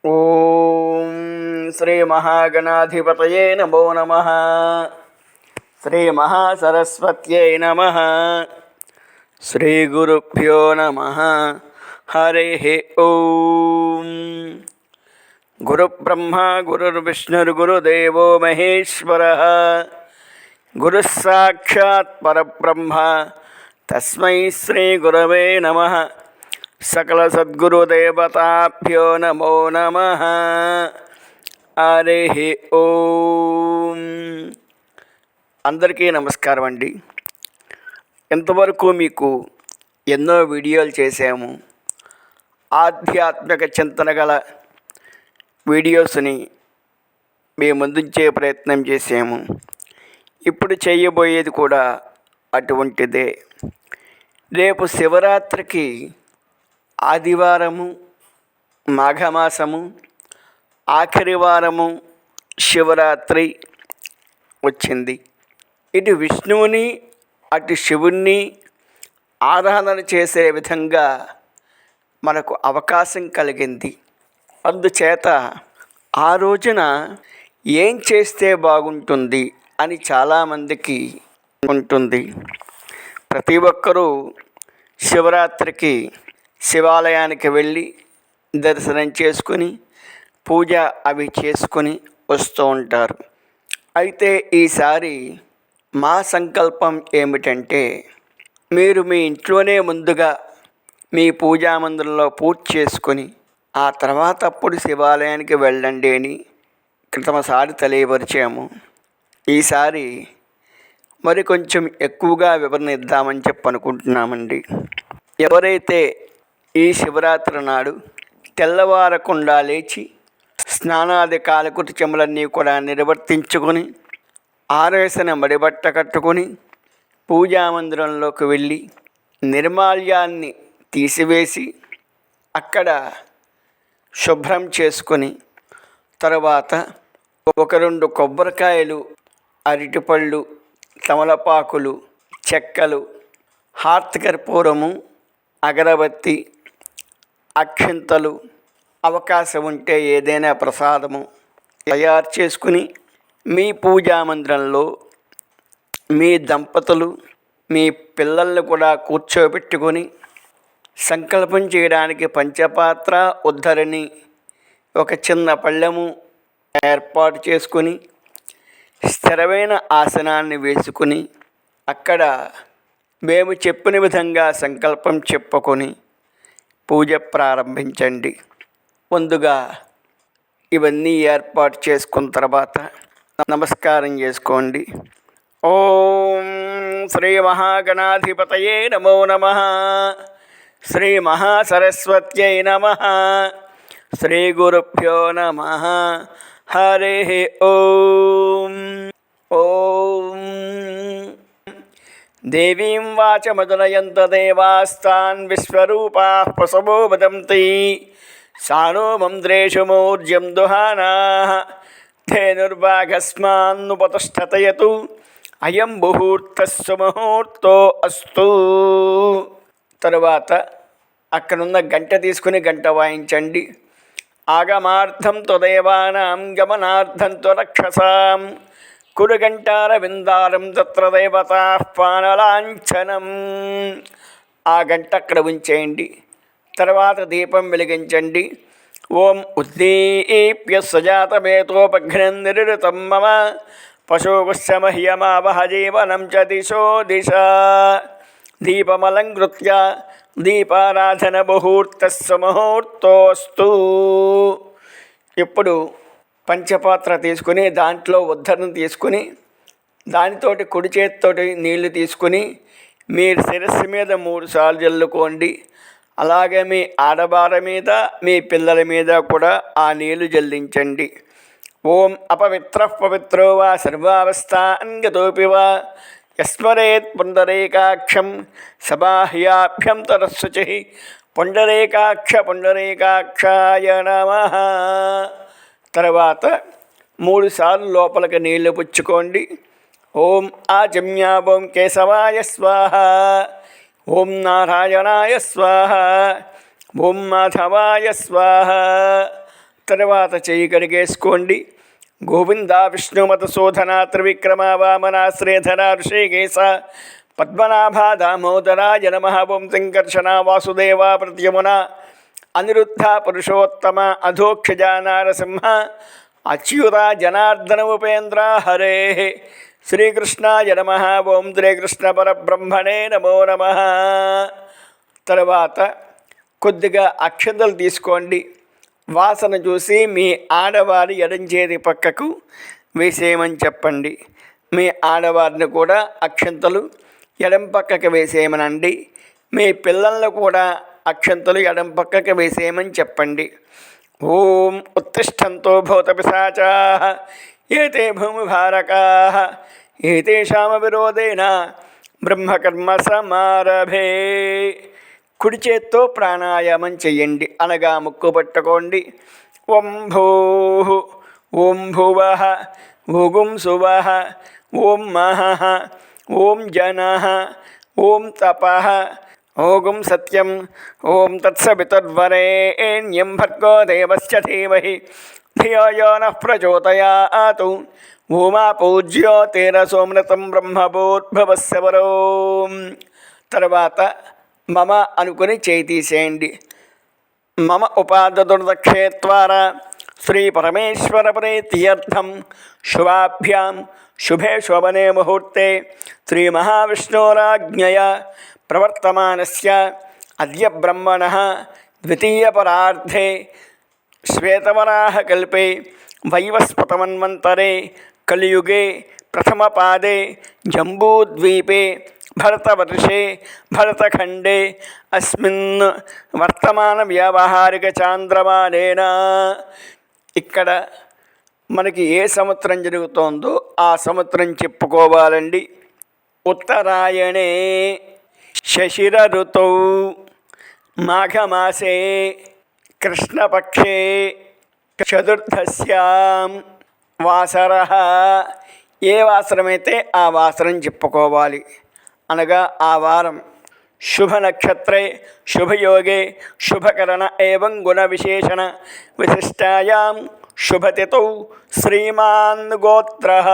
ఓం శ్రీ మహాగణాధిపతయే నమో నమః. శ్రీ మహాసరస్వత్యై నమః. శ్రీ గురుభ్యో నమః. హరి ఓం. గురుబ్రహ్మ గురుర్విష్ణుర్గురుదేవో మహేశ్వరః. గురుః సాక్షాత్ పరబ్రహ్మ. తస్మై శ్రీ గురవే నమః. సకల సద్గురుదేవతాభ్యో నమో నమః. హరి ఓం. అందరికీ నమస్కారం అండి. ఇంతవరకు మీకు ఎన్నో వీడియోలు చేశాము. ఆధ్యాత్మిక చింతన గల వీడియోస్ని మీ ముందుంచే ప్రయత్నం చేసాము. ఇప్పుడు చేయబోయేది కూడా అటువంటిదే. రేపు శివరాత్రికి ఆదివారము, మాఘమాసము, ఆఖరి వారము శివరాత్రి వచ్చింది. ఇటు విష్ణువుని అటు శివుణ్ణి ఆరాధన చేసే విధంగా మనకు అవకాశం కలిగింది. అందుచేత ఆ రోజున ఏం చేస్తే బాగుంటుంది అని చాలామందికి ఉంటుంది. ప్రతి ఒక్కరూ శివరాత్రికి శివాలయానికి వెళ్ళి దర్శనం చేసుకుని పూజ అవి చేసుకుని వస్తూ ఉంటారు. అయితే ఈసారి మా సంకల్పం ఏమిటంటే, మీరు మీ ఇంట్లోనే ముందుగా మీ పూజా మందిరంలో పూజ చేసుకొని ఆ తర్వాత అప్పుడు శివాలయానికి వెళ్ళండి అని క్రితమసారి తెలియపరిచాము. ఈసారి మరి కొంచెం ఎక్కువగా వివరణ ఇద్దామని అనుకుంటున్నామండి. ఎవరైతే ఈ శివరాత్రి నాడు తెల్లవారకుండా లేచి స్నానాది కాలకృత్యములన్నీ కూడా నిర్వర్తించుకొని ఆరేసిన మడిబట్ట కట్టుకొని పూజామందిరంలోకి వెళ్ళి నిర్మాల్యాన్ని తీసివేసి అక్కడ శుభ్రం చేసుకొని తర్వాత ఒక 2 కొబ్బరికాయలు, అరటిపళ్ళు, తమలపాకులు, చెక్కలు, హారతికర్పూరము, అగరబత్తి, అక్షింతలు, అవకాశం ఉంటే ఏదైనా ప్రసాదము తయారు చేసుకుని మీ పూజా మందిరంలో మీ దంపతులు మీ పిల్లల్ని కూడా కూర్చోబెట్టుకొని సంకల్పం చేయడానికి పంచపాత్ర, ఉద్ధరిణి, ఒక చిన్న పళ్ళెము ఏర్పాటు చేసుకుని స్థిరమైన ఆసనాన్ని వేసుకుని అక్కడ మేము చెప్పిన విధంగా సంకల్పం చెప్పుకొని పూజ ప్రారంభించండి. ముందుగా ఇవన్నీ ఏర్పాటు చేసుకున్న తర్వాత నమస్కారం చేసుకోండి. ఓం శ్రీ మహాగణాధిపతయే నమో నమః. శ్రీ మహాసరస్వత్యై నమః. శ్రీ గురుభ్యో నమః. హరి ఓం. ఓం దేవీం వాచమధునయంత దేవాస్తాన్ విశ్వరూపాః ప్రసవో వదంతి సానో మంద్రేషు మూర్జం దుహానాః ధేనుర్వాఘస్మాన్నుపతిష్ఠతయతు అయం ముహూర్తస్సు ముహూర్తో అస్తు. తరువాత అక్కడున్న గంట తీసుకుని గంట వాయించండి. ఆగమార్థం త్వదేవానాం గమనార్థం త్వరక్షసాం కురుగంటార విందారం తత్ర దేవతాః పానలాంఛనం. ఆ గంట అక్కడ ఉంచేయండి. తర్వాత దీపం వెలిగించండి. ఓం ఉద్దీప్య సజాతమేతోపఘ్నం నిరుతం మమ పశోగుశ్చ మహ్యమావహ జీవనం చ దిశో దిశ. దీపమలంకృత్య దీపారాధన ముహూర్తస్సు ముహూర్తోస్తు. ఇప్పుడు పంచపాత్ర తీసుకుని దాంట్లో ఉద్ధరణ తీసుకుని దానితోటి కుడి చేతితోటి నీళ్లు తీసుకుని మీ శిరస్సు మీద 3 సార్లు జల్లుకోండి. అలాగే మీ ఆడవారి మీద మీ పిల్లల మీద కూడా ఆ నీళ్లు జల్లించండి. ఓం అపవిత్రః పవిత్రో వా సర్వావస్థాన్గతోపి వా యస్మరేత్ పుండరీకాక్షం సబాహ్యాభ్యంతరశుచిః పుండరీకాక్ష పుండరీకాక్షాయ నమః. తర్వాత 3 సార్లు లోపలికి నీళ్లు పుచ్చుకోండి. ఓం ఆచమ్య ఓం కేశవాయ స్వాహ. ఓం నారాయణాయ స్వాహ. ఓం మాధవాయ స్వాహ. తర్వాత చెయ్యి కడిగేసుకోండి. గోవింద విష్ణుమతశోధన త్రివిక్రమ వామన శ్రీధర ఋషికేశ పద్మనాభ దామోదరాయ నమః. ఓం సంకర్షణ వాసుదేవ ప్రత్యమున అనిరుద్ధ పురుషోత్తమ అధోక్షజ నారసింహ అచ్యుత జనార్దన ఉపేంద్ర హరే శ్రీకృష్ణాయ నమః. ఓం శ్రీకృష్ణ పరబ్రహ్మణే నమో నమః. తర్వాత కొద్దిగా అక్షతలు తీసుకోండి. వాసన చూసి మీ ఆడవారి ఎడంచేతి పక్కకు వేసేయమని చెప్పండి. మీ ఆడవారిని కూడా అక్షంతలు ఎడం పక్కకు వేసేయమనండి. మీ పిల్లలను కూడా అక్షంతలు ఎడం పక్కకు వేసేయమని చెప్పండి. ఓం ఉత్తిష్టంతో భూతపిశాచాః ఏతే భూమిభారకాః ఏతేషాం విరోధేన బ్రహ్మకర్మ సమారభే. కుడి చేత్తో ప్రాణాయామం చెయ్యండి, అనగా ముక్కు పట్టుకోండి. ఓం భూః ఓం భువః ఓం సువః ఓం మహః ఓం జనః ఓం తపః ఓం సత్యం ఓం తత్సవితుర్వరేణ్యం భర్గో దేవస్య ధీమహి ధియో యో నః ప్రచోదయాత్. ఓమాపూజ్యోతిరసోమృతం బ్రహ్మభూద్భవస్య వరో. తర్వాత మమ అనుకుని చేయి తీసేయండి. మమ ఉపాదదుర్దక్షేత్వారా శ్రీ పరమేశ్వర ప్రీత్యర్థం శుభాభ్యాం శుభే శోభనే ముహూర్తే శ్రీ మహావిష్ణోరాజ్ఞయా ప్రవర్తమానస్య అద్య బ్రహ్మణః ద్వితీయపరార్ధే శ్వేతవరాహకల్పే వైవస్వతమన్వంతరే కలియుగే ప్రథమపాదే జంబూద్వీపే భరతవర్షే భరతఖండే అస్మిన్ వర్తమాన వ్యావహారిక చాంద్రమానేన. ఇక్కడ మనకి ఏ సంవత్సరం జరుగుతోందో ఆ సంవత్సరం చెప్పుకోవాలండి. ఉత్తరాయణే శశిర ఋతౌ మాఘమాసే కృష్ణపక్షే చతుర్థస్యాం వాసరః. ఏ వాసరమైతే ఆ వాసరం చెప్పుకోవాలి, అనగా ఆ వారం శుభ నక్షత్రే శుభయోగే శుభకరణ ఏవం గుణ విశేషణ విశిష్టాయాం శుభతిథౌ శ్రీమాన్ గోత్రః.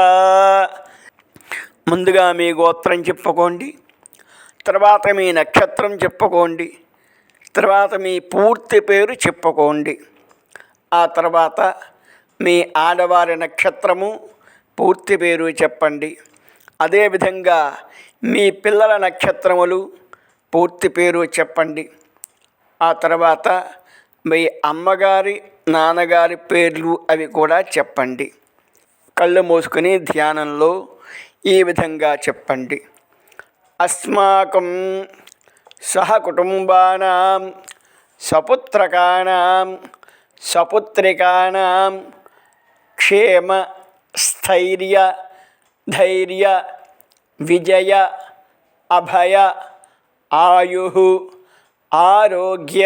ముందుగా మీ గోత్రం చెప్పుకోండి, తర్వాత మీ నక్షత్రం చెప్పుకోండి, తర్వాత మీ పూర్తి పేరు చెప్పుకోండి. ఆ తర్వాత మీ ఆడవారి నక్షత్రము పూర్తి పేరు చెప్పండి. అదేవిధంగా మీ పిల్లల నక్షత్రములు పూర్తి పేరు చెప్పండి. ఆ తర్వాత మీ అమ్మగారి నాన్నగారి పేర్లు అవి కూడా చెప్పండి. కళ్ళు మూసుకుని ధ్యానంలో ఈ విధంగా చెప్పండి. అస్మాకం సహకుటుంబానాం సపుత్రకానాం సపుత్రికానాం క్షేమ స్థైర్య ధైర్య విజయ అభయ ఆయు ఆరోగ్య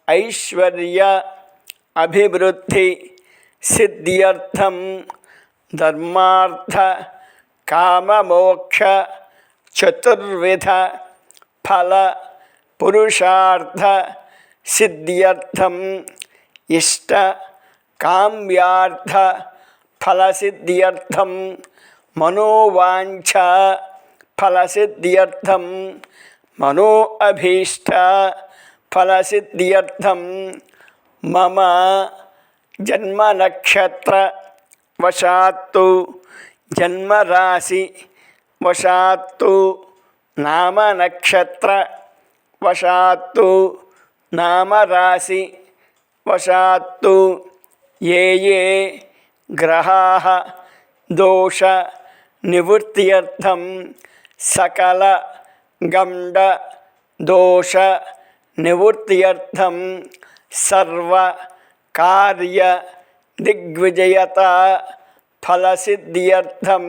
ఐశ్వర్య అభివృద్ధి సిద్ధ్యర్థం ధర్మార్థ కామమోక్ష చతుర్విధ ఫల పురుషార్థ సిద్ధ్యర్థం ఇష్ట కామ్యార్థ ఫలసిద్ధ్యర్థం మనోవాంఛ ఫలసిద్ధ్యర్థం మనో అభీష్ట ఫలసిద్ధ్యర్థం మమ జన్మ నక్షత్ర వశాత్తు జన్మరాశి వశాత్తు నామ నక్షత్ర వశాత్తు నామరాశి వశాత్తు ఏ ఏ గ్రహాః దోష నివృత్త్యర్థం సకల గండ దోష నివృత్త్యర్థం సర్వ కార్య దిగ్విజయత ఫలసిద్ధ్యర్థం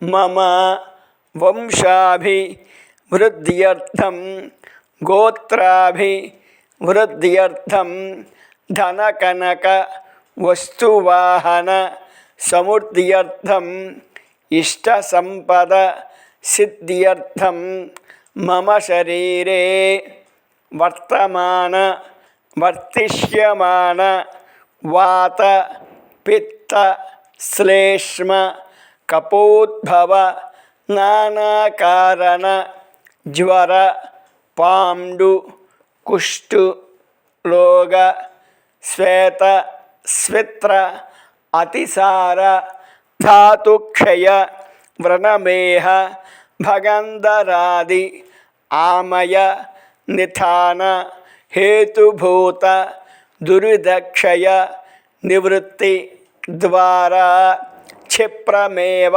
మమ వంశాభివృద్ధ్యర్థం గోత్రాభివృద్ధ్యర్థం ధనకనక వస్తువాహన సమృద్ధ్యర్థం ఇష్ట సంపద సిద్ధ్యర్థం మమ శరీరే వర్తమాన వర్తిష్యమాన వాత పిత్త శ్లేష్మ కపోద్భవ నానాకారణ జ్వర పాండు కుష్టు రోగ శ్వేత స్విత్ర అతిసార ధాతుక్షయ వ్రణమేహ భగంధరాది ఆమయ నిథాన హేతుభూత దురిదక్షయ నివృత్తి ద్వారా క్షిప్రమేవ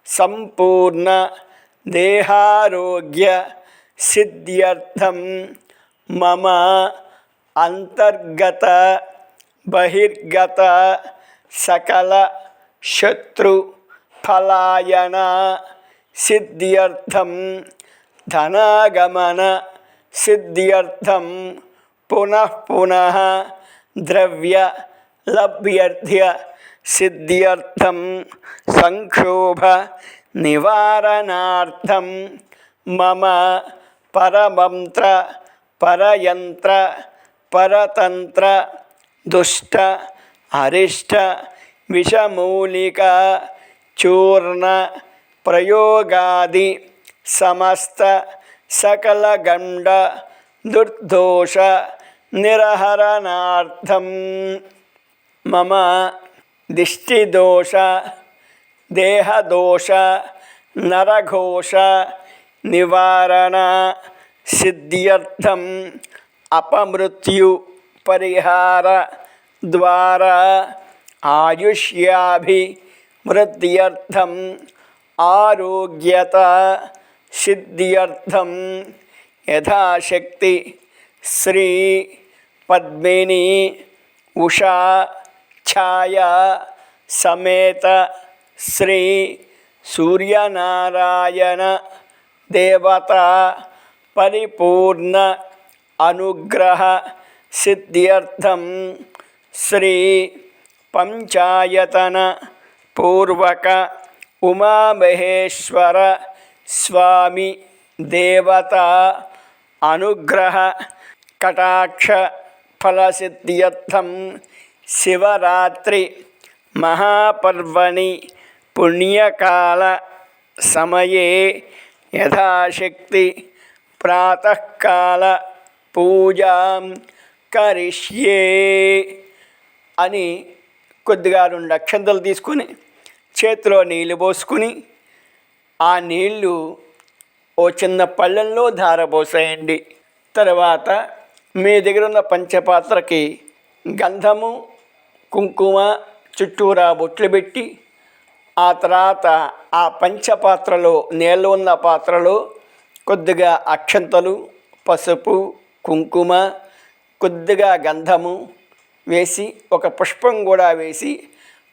సంపూర్ణ దేహారోగ్య సిద్ధ్యర్థం మమ అంతర్గత బహిర్గత సకల శత్రు ఫలాయన సిద్ధ్యర్థం ధనాగమన సిద్ధ్యర్థం పునః పునః ద్రవ్య లభ్యర్థ్య సిద్ధ్యర్థం సంక్షోభ నివారణార్థం మమ పరమంత్ర పరయంత్ర పరతంత్ర దుష్ట అరిష్ట విషమూలిక చూర్ణ ప్రయోగాది సమస్త సకల గండ దుర్దోష నిరహరణార్థం మమ దిష్టిదోష దేహదోష నరఘోష నివారణ సిద్ధ్యర్థం అపమృత్యు పరిహార ద్వారా ఆయుష్యాభివృద్ధ్యర్థం ఆరోగ్యత సిద్ధ్యర్థం యథాశక్తి శ్రీ పద్మిని ఉషా ఛాయ సమేత శ్రీ సూర్యనారాయణ దేవత పరిపూర్ణ అనుగ్రహ సిద్ధ్యర్థం శ్రీ పంచాయతన పూర్వక ఉమామహేశ్వర స్వామి దేవత అనుగ్రహ కటాక్ష ఫలసిద్ధ్యర్థం శివరాత్రి మహాపర్వణి పుణ్యకాల సమయే యథాశక్తి ప్రాతకాల పూజాం కరిష్యే అని కొద్దిగా 2 అక్షంతలు తీసుకుని చేతిలో నీళ్లు పోసుకుని ఆ నీళ్లు ఓ చిన్న పళ్ళెంలో ధారపోసేయండి. తర్వాత మీ దగ్గర ఉన్న పంచపాత్రకి గంధము కుంకుమ చుట్టూరా బొట్లు పెట్టి ఆ తర్వాత ఆ పంచపాత్రలో నీళ్ళు ఉన్న పాత్రలో కొద్దిగా అక్షంతలు పసుపు కుంకుమ కొద్దిగా గంధము వేసి ఒక పుష్పం కూడా వేసి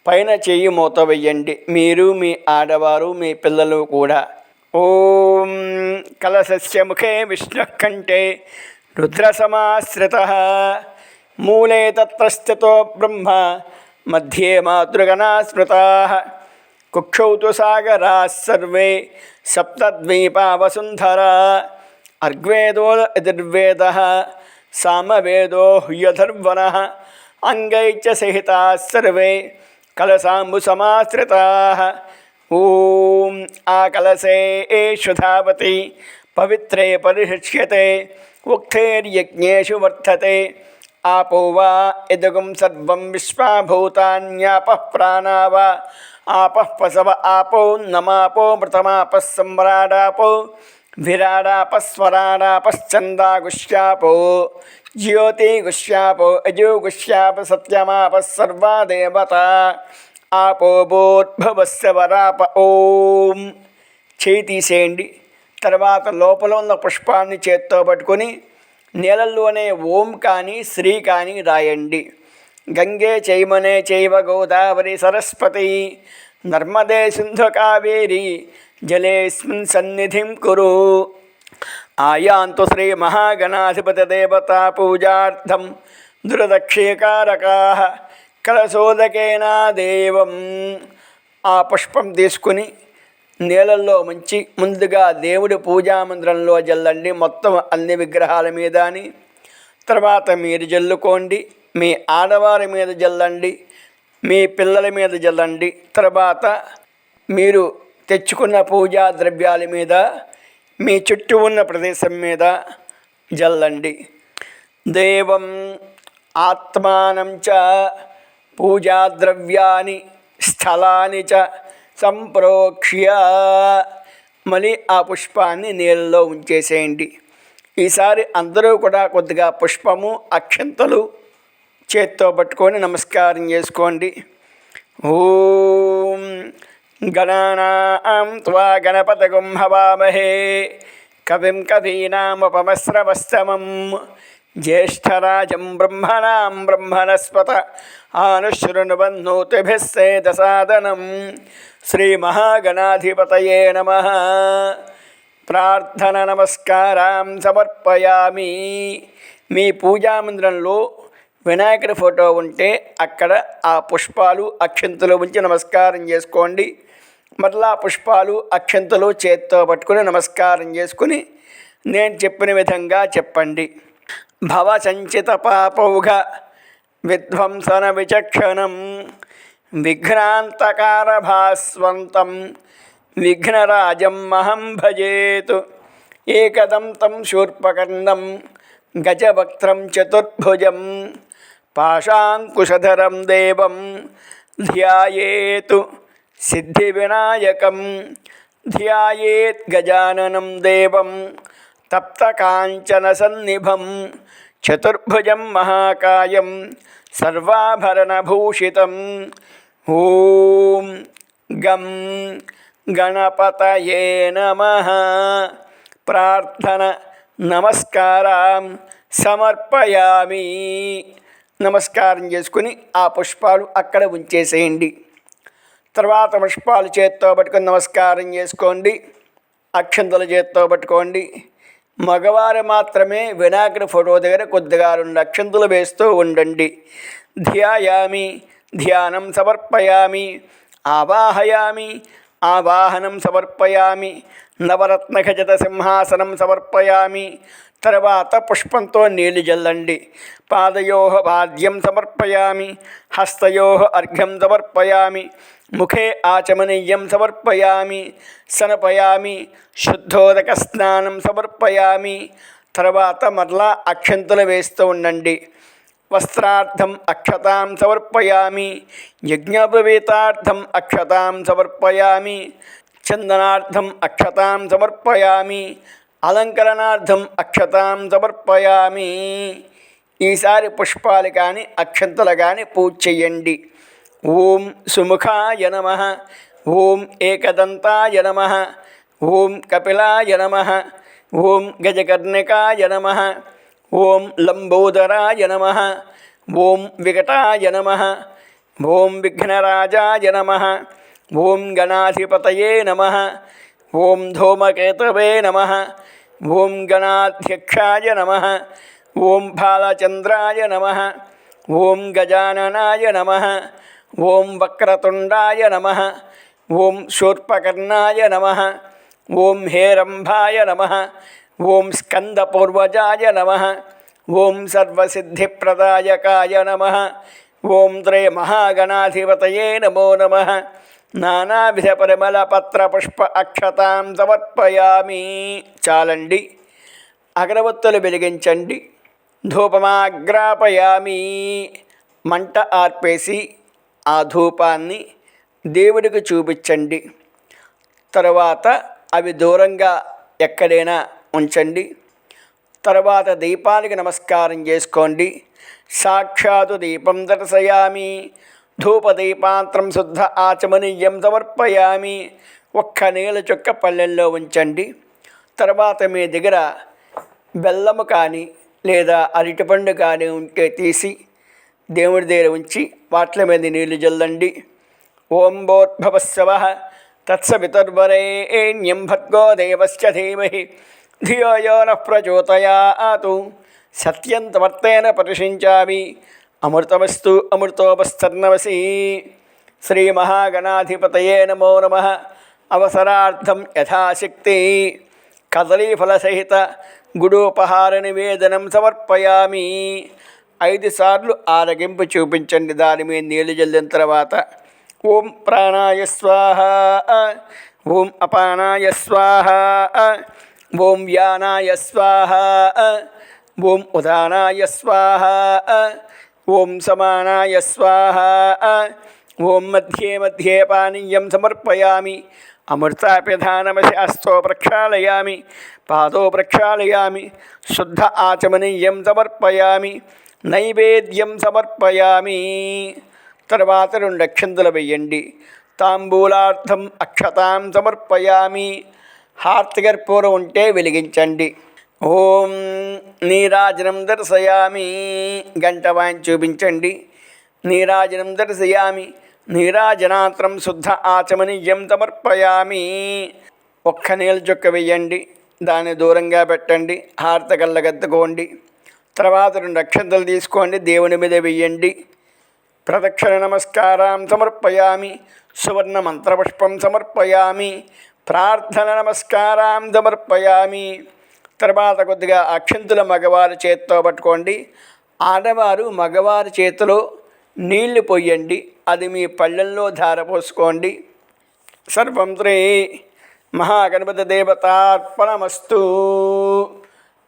పైన చెయ్యి మూత వేయండి. మీరు మీ ఆడవారు మీ పిల్లలు కూడా. ఓం కలశస్య ముఖే విష్ణుకంఠే రుద్రసమాశ్రితః మూలే తత్ర స్థితో బ్రహ్మ మధ్యే మాతృగణా స్మృతాః కుక్షౌ తు సాగరాः సర్వే సప్తద్వీపా వసుంధరా అర్గ్వేదో యజుర్వేదః సామవేదో హ్యధర్వణః అంగైశ్చ సహితాः సర్వే కలశాంబు సమాశ్రితాః. ఓం ఆ కలశే ధావతి పవిత్రే పరిహృష్యతే ఉక్తైర్యజ్ఞేషు వర్ధతే ఆపో వా ఇదగుం సర్వం విశ్వాభూతాన్యాపః ప్రాణా వా ఆపః పశవ ఆపో నమాపో మృతమాపః సమ్రాడాపో విరాడాపస్వరాడాపశ్చందాగుష్యాపో జ్యోతిగుష్యాపో అజోగుష్యాప సత్యమాపः సర్వా దేవతా ఆపో బోద్భవస్య వరాప. ఓం చేయి తీసేయండి. తర్వాత లోపల ఉన్న పుష్పాన్ని చేత్తో పట్టుకొని నీళ్ళల్లోనే ఓం కానీ శ్రీ కానీ రాయండి. గంగే చైమనే చైవ గోదావరి సరస్వతి నర్మదే సింధు కావేరి జలేస్మిన్ సన్నిధిం కురు. ఆయాంతు శ్రీ మహాగణాధిపతి దేవతా పూజార్థం దురదక్షేకారకాః కలశోదకేనా దేవం. ఆ పుష్పం తీసుకుని నీళ్ళల్లో ముంచి ముందుగా దేవుడి పూజామందిరంలో జల్లండి, మొత్తం అన్ని విగ్రహాల మీద అని. తర్వాత మీరు జల్లుకోండి. మీ ఆడవారి మీద జల్లండి, మీ పిల్లల మీద జల్లండి. తర్వాత మీరు తెచ్చుకున్న పూజా ద్రవ్యాల మీద, మీ చుట్టూ ఉన్న ప్రదేశం మీద జల్లండి. దేవం ఆత్మానం చ పూజాద్రవ్యాన్ని స్థలాన్ని చ సంప్రోక్ష్య, మళ్ళీ ఆ పుష్పాన్ని నీళ్ళలో ఉంచేసేయండి. ఈసారి అందరూ కూడా కొద్దిగా పుష్పము, అక్షంతలు చేత్తో పట్టుకొని నమస్కారం చేసుకోండి. ఓం గణానాం త్వా గణపతిగుం హవామహే కవిం కవీనాముపమస్రవస్తమం జ్యేష్ఠరాజం బ్రహ్మణాం బ్రహ్మణస్పత ఆనుశృణ్వన్నోతిభిः సేదసాదనం. శ్రీమహాగణాధిపతయే నమః. ప్రార్థన నమస్కారం సమర్పయామి. మీ పూజామందిరంలో వినాయకుడి ఫోటో ఉంటే అక్కడ ఆ పుష్పాలు, అక్షంతలు ఉంచి నమస్కారం చేసుకోండి. మరలా పుష్పాలు, అక్షంతలు చేత్తో పట్టుకుని నమస్కారం చేసుకుని నేను చెప్పిన విధంగా చెప్పండి. భవ సంచిత పాపౌఘ విధ్వంసన విచక్షణం విఘ్నాంతకార భాస్వంతం విఘ్నరాజం మహం భజేతు. ఏకదంతం శూర్పకర్ణం గజవక్త్రం చతుర్భుజం పాశాంకుశధరం దేవం ధ్యాయేతు సిద్ధివినాయకం. ధ్యాయేత్ గజాననం దేవం తప్తకాంచనసన్నిభం చతుర్భుజం మహాకాయం సర్వాభరణభూషితం. ఓం గం గణపతయే నమః. ప్రార్థన నమస్కారం సమర్పయామి. నమస్కారం చేసుకుని ఆ పుష్పాలు అక్కడ ఉంచేసేయండి. తర్వాత పుష్పాలు చేత్తో పట్టుకొని నమస్కారం చేసుకోండి. అక్షంతలు చేత్తో పట్టుకోండి. మగవారు మాత్రమే వినాయకుడి ఫోటో దగ్గర కొద్దిగా 2 అక్షంతలు వేస్తూ ఉండండి. ధ్యాయామి, ధ్యానం సమర్పయామి. ఆవాహయామి, ఆవాహనం సమర్పయామి. నవరత్న ఖచిత సింహాసనం సమర్పయామి. తర్వాత పుష్పంతో నీళ్లు జల్లండి. పాదయో పాద్యం సమర్పయామి. హస్తయో అర్ఘ్యం సమర్పయామి. ముఖే ఆచమనీయం సమర్పయామి. సమర్పయామి. శుద్ధోదక స్నానం సమర్పయామి. తర్వాత మరలా అక్షంతలు వేస్తూ ఉండండి. వస్త్రార్థం అక్షతాం సమర్పయామి. యజ్ఞోపవీతార్థం అక్షతాం సమర్పయామి. చందనార్థం అక్షతాం సమర్పయామి. అలంకరణార్థం అక్షతాం సమర్పయామి. ఈసారి పుష్పాలు కానీ అక్షంతలు కానీ పూజ చెయ్యండి. ఓం సుముఖాయ నమః. ఓం ఏకదంతాయ నమః. ఓం కపిలాయ నమః. ఓం గజకర్ణికాయ నమః. ఓం లంబోదరాయ నమః. ఓం వికటాయ నమః. ఓం విఘ్నరాజాయ నమః. ఓం గణాధిపతయే నమః. ఓం ధూమకేతవే నమః. ఓం గణాధ్యక్షాయ నమః. ఓం బాలచంద్రాయ నమః. ఓం గజాననాయ నమః. ఓం వక్రతుండాయ నమః. ఓం శూర్పకర్ణాయ నమః. ఓం హేరంభాయ నమః. ఓం స్కందపూర్వజాయ నమః. ఓం సర్వసిద్ధిప్రదాయకాయ నమః. ఓం త్రయ మహాగణాధిపతయే నమో నమః. నానావిధ పరిమళ పత్ర పుష్ప అక్షతాం సమర్పయామి. చాలండి. అగరవత్తులు వెలిగించండి. ధూపమాగ్రాపయామి. మంట ఆర్పేసి ఆ ధూపాన్ని దేవుడికి చూపించండి. తర్వాత అవి దూరంగా ఎక్కడైనా ఉంచండి. తర్వాత దీపానికి నమస్కారం చేసుకోండి. సాక్షాత్తు దీపం దర్శయామి. ధూపదీపాంతరం శుద్ధ ఆచమనీయం సమర్పయామి. ఒక్క నీళ్ళ చుక్క పళ్ళెల్లో ఉంచండి. తర్వాత మీ దగ్గర బెల్లము కానీ లేదా అరటిపండు కానీ ఉంటే తీసి దేవుడి దగ్గర ఉంచి వాట్ల మీద నీళ్లు జల్లండి. ఓం భోర్భవస్సవః తత్సవితుర్వరేణ్యం భర్గో దేవస్య ధీమహి ధియో యో నః ప్రచోదయాతు. సత్యం తమర్తేన పరిశించామి. అమృతమస్తు అమృతోపస్తర్నవసి. శ్రీమహాగణాధిపతయే నమో నమః. అవసరార్థం యథాశక్తి కదలీఫలసహిత గుడోపహార నివేదనం సమర్పయామి. 5 సార్లు ఆరగింపు చూపించండి. దాని మీద నీళ్లు జల్లిన తర్వాత ఓం ప్రాణాయ స్వాహ, ఓం అపానాయ స్వాహ, ఓం వ్యానాయ స్వాహ, ఓం ఉదానాయ స్వాహ, ఓం సమానాయ స్వాహ, ఓం మధ్యే మధ్యే పానీయం సమర్పయామి, అమృతాపిధానమసి హస్తో ప్రక్షాళయామి, పాదో ప్రక్షాళయామి, శుద్ధ ఆచమనీయం సమర్పయామి, నైవేద్యం సమర్పయామి. తర్వాత 2 అక్షంతలు వేయండి. తాంబూలార్థం అక్షతాం సమర్పయామి. హారతికర్పూరం ఉంటే వెలిగించండి. ఓం నీరాజనం దర్శయామి. గంట వాయిని చూపించండి. నీరాజనం దర్శయామి. నీరాజనాంతరం శుద్ధ ఆచమనీయం సమర్పయామి. ఒక్క నీళ్ళ చుక్క వేయండి. దాన్ని దూరంగా పెట్టండి. హారతి కళ్ళగద్దుకోండి. తర్వాత 2 అక్షంతలు తీసుకోండి. దేవుని మీద వేయండి. ప్రదక్షిణ నమస్కారం సమర్పయామి. సువర్ణ మంత్రపుష్పం సమర్పయామి. ప్రార్థన నమస్కారం సమర్పయామి. తర్వాత కొద్దిగా అక్షంతుల మగవారి చేతితో పట్టుకోండి. ఆడవారు మగవారి చేతిలో నీళ్లు పోయండి. అది మీ పళ్ళల్లో ధారపోసుకోండి. సర్వం శ్రీ మహాగణపతి దేవతార్పణమస్తు.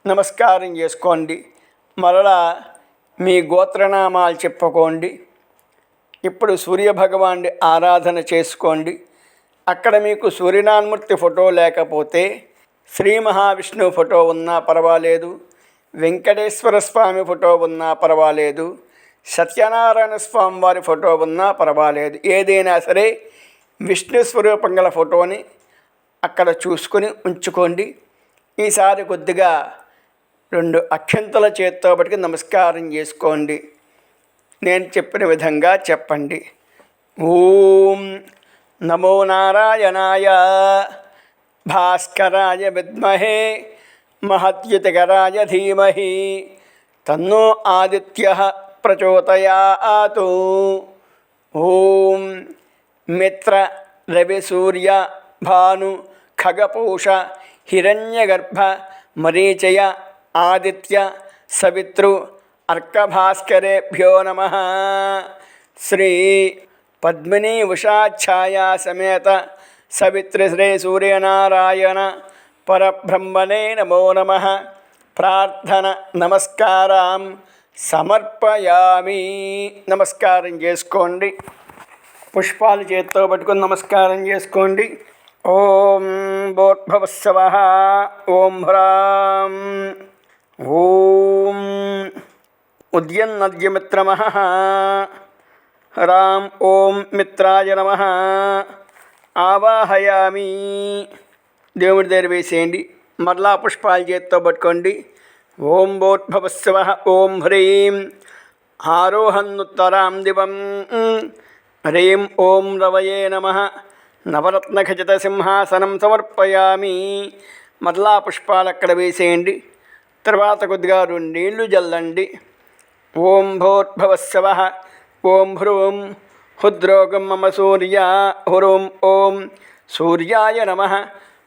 నమస్కారం చేసుకోండి. మరలా మీ గోత్రనామాలు చెప్పుకోండి. ఇప్పుడు సూర్యభగవానుడి ఆరాధన చేసుకోండి. అక్కడ మీకు సూర్యనారాయణమూర్తి ఫోటో లేకపోతే శ్రీ మహావిష్ణువు ఫోటో ఉన్నా పర్వాలేదు, వెంకటేశ్వర స్వామి ఫోటో ఉన్నా పర్వాలేదు, సత్యనారాయణ స్వామి వారి ఫోటో ఉన్నా పర్వాలేదు. ఏదైనా సరే విష్ణు స్వరూపం గల ఫోటోని అక్కడ చూసుకొని ఉంచుకోండి. ఈసారి కొద్దిగా 2 అక్షంతల చేత్తో పట్టుకు నమస్కారం చేసుకోండి. నేను చెప్పిన విధంగా చెప్పండి. ఓం నమో నారాయణాయ, భాస్కరాయ విద్మహే, మహద్యుతికరాయ ధీమహి, తన్నో ఆదిత్యః ప్రచోదయాతు. ఓం మిత్ర రవి సూర్య భాను ఖగపూష హిరణ్యగర్భ మరీచయ ఆదిత్య సవితృ అర్కభాస్కరేభ్యో నమః. శ్రీ పద్మినీ ఉషాఛాయా సమేత సవిత్రి శ్రీ సూర్యనారాయణ పరబ్రహ్మణే నమో నమః. ప్రార్థన నమస్కారం సమర్పయామి. నమస్కారం చేసుకోండి. పుష్పాలు చేత్తో పట్టుకొని నమస్కారం చేసుకోండి. ఓం భూర్భువస్సువః, ఓం హ్రాం, ఓం ఉద్యన్నద్యమిత్రమః, హ్రాం ఓం మిత్రాయ నమః. ఆవాహయామి. దేవుడి దగ్గర వేసేయండి. మరలా పుష్పాలు చేత్తో పట్టుకోండి. ఓం భూర్భువస్సువః, ఓం హ్రీం ఆరోహన్నుత్తరాం దివం, హ్రీం ఓం రవయే నమః. నవరత్నఖచిత సింహాసనం సమర్పయామి. మరలా పుష్పాలు అక్కడ వేసేయండి. తర్వాత కొద్దిగా 2 నీళ్లు జల్లండి. ఓం భూర్భువస్సువః, ఓం హ్రూం హృద్రోగం మమ సూర్య, హ్రూం ఓం సూర్యాయ నమః.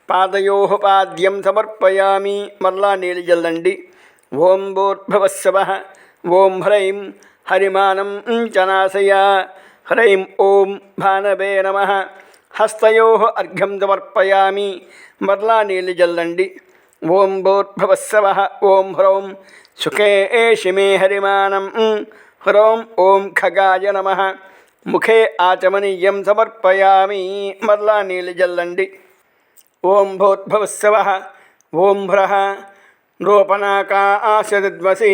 పాదయోః పాద్యం సమర్పయామి. మరలా నీళ్లు జల్లండి. ఓం భూర్భువస్సువః, ఓం హ్రైం హరిమానం చనాశయ, హ్రైం ఓం భానవే నమః. హస్తయోః అర్ఘ్యం సమర్పయామి. మరలా నీళ్లు జల్లండి. ఓం భూర్భువస్సువః, ఓం హ్రౌం సుఖేషి మే హరిమానం, హ్రౌం ఓం ఖగాయ నమః. ముఖే ఆచమనీయం సమర్పయామి. మరలా నీళ్లు జల్లండి. ఓం భూర్భువస్సువః, ఓం హ్రః రూపనాకాశద్వసి,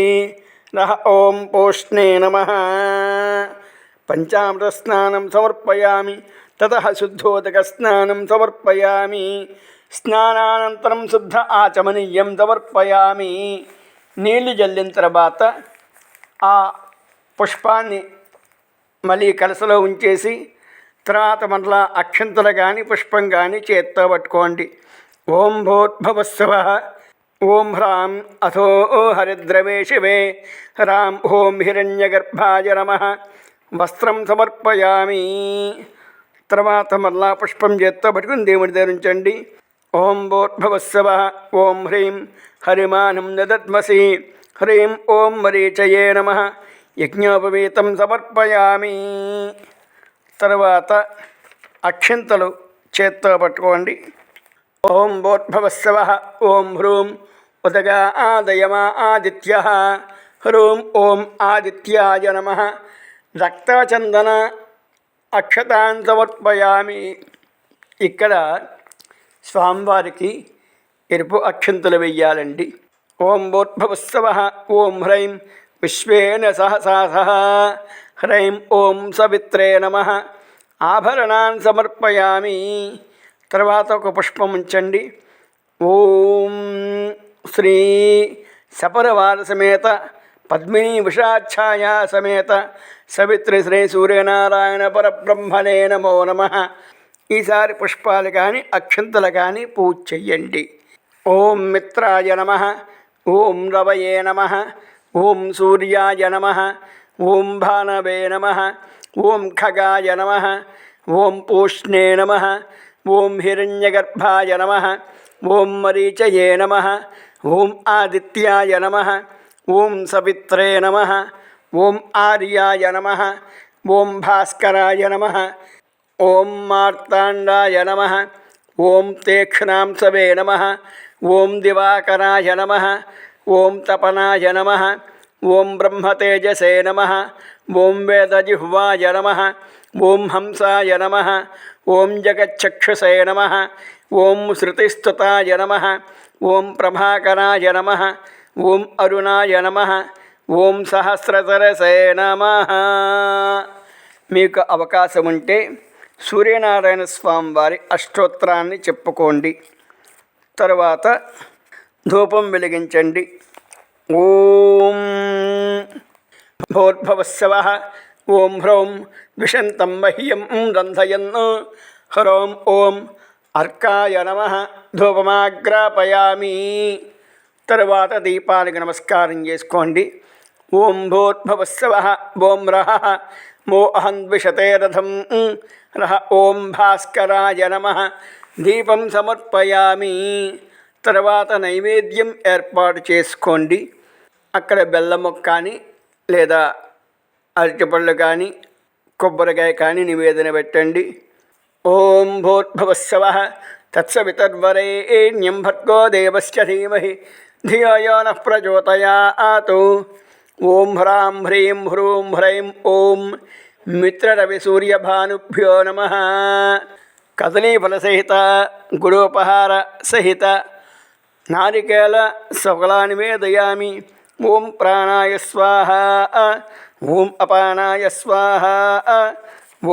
రః ఓం పూష్ణే నమః. పంచామృత స్నానం సమర్పయామి. తతః శుద్ధోదక స్నానం సమర్పయామి. స్నానానంతరం శుద్ధ ఆచమనీయం సమర్పయామి. నీళ్లు జల్లిన తర్వాత ఆ పుష్పాన్ని మళ్ళీ కలసలో ఉంచేసి తర్వాత మరలా అక్షంతలు కానీ పుష్పం కానీ చేత్తో పట్టుకోండి. ఓం భూర్భువస్సువః, ఓం హ్రాం అథో హరిద్రవే శివే, హ్రాం ఓం హిరణ్యగర్భాయ నమః. వస్త్రం సమర్పయామి. తర్వాత మరలా పుష్పం చేత్తో పట్టుకుని దేవుడి దగ్గర ఉంచండి. ఓం భూర్భువస్సువః, ఓం హ్రీం హరిమానం దదద్మసి, హ్రీం ఓం మరీచయే నమః యజ్ఞోపవీతం సమర్పయామి. తర్వాత అక్షింతలు చేత్తో పట్టుకోండి. ఓం భూర్భువస్సవః ఓం హ్రూం ఉదగా ఆదయమా ఆదిత్యః హ్రూం ఓం ఆదిత్యాయ నమః రక్తచందన అక్షతాన్ సమర్పయామి. ఇక్కడ స్వామివారికి ఎరుపు అక్షింతలు వెయ్యాలండి. ఓం భూర్భువస్సవః ఓం హ్రైం విశ్వేన సహసాసః హ్రైం ఓం సవిత్రే నమః ఆభరణాన్ సమర్పయామి. తర్వాత ఒక పుష్పం ఉంచండి. ఓం శ్రీ సపరవార సమేత పద్మినీ విషాఛాయా సమేత సవిత్రి శ్రీ సూర్యనారాయణ పరబ్రహ్మణే నమో నమః. ఈసారి పుష్పాలు కానీ అక్షంతలు కానీ పూజ చెయ్యండి. ఓం మిత్రాయ నమః ఓం రవయే నమః ఓం సూర్యాయ నమః ఓం భానవే నమః ఓం ఖగాయ నమః ఓం పూష్ణే నమః ఓం హిరణ్యగర్భాయ నమః ఓం మరీచయే నమః ఓం ఆదిత్యాయ నమః ఓం సవిత్రే నమః ఓం ఆర్యాయ నమః ఓం భాస్కరాయ నమః ఓం మార్తాండాయ నమః ఓం తీక్ష్ణాంసవే నమః ఓం దివాకరాయ నమః ఓం తపనాయ నమః ఓం బ్రహ్మతేజసే నమః ఓం వేదజిహ్వాయ నమః ఓం హంసాయ నమః ఓం జగచ్చక్షుషే నమః ఓం శృతిస్తుతాయ నమః ఓం ప్రభాకరాయ నమః ఓం అరుణాయ నమః ఓం సహస్రసరసే నమః. మీకు అవకాశం ఉంటే సూర్యనారాయణ స్వామి వారి అష్టోత్తరాన్ని చెప్పుకోండి. తర్వాత ధూపం వెలిగించండి. ఓం భూర్భువస్సవః ఓం హ్రౌం ద్విషంతం మహ్యం రంధయన్ హ్రౌం ఓం అర్కాయ నమః ధూపమాగ్రాపయామి. తర్వాత దీపానికి నమస్కారం చేసుకోండి. ఓం భూర్భువస్సవః ఓం రహః మో అహం ద్విషతే రథం రహ ఓం భాస్కరాయ నమః దీపం సమర్పయామి. తర్వాత నైవేద్యం ఏర్పాటు చేసుకోండి. అక్కడ బెల్లం ముక్క కానీ లేదా అరటిపళ్ళు కానీ కొబ్బరికాయ కానీ నివేదన పెట్టండి. ఓం భూర్భువస్సవః తత్సవితర్వరేణ్యం భర్గో దేవస్య ధీమహి ధియో యో నః ప్రచోదయాత్. ఓం హ్రాం హ్రీం హ్రూం హ్రైం ఓం మిత్రరవిసూర్యభానుభ్యో నమః. కదలీఫలసహిత గుడోపహార సహిత నారికేళ సఫలాన్ని నివేదయామి. ఓం ప్రాణాయ స్వాహ ఓం అపానాయ స్వాహ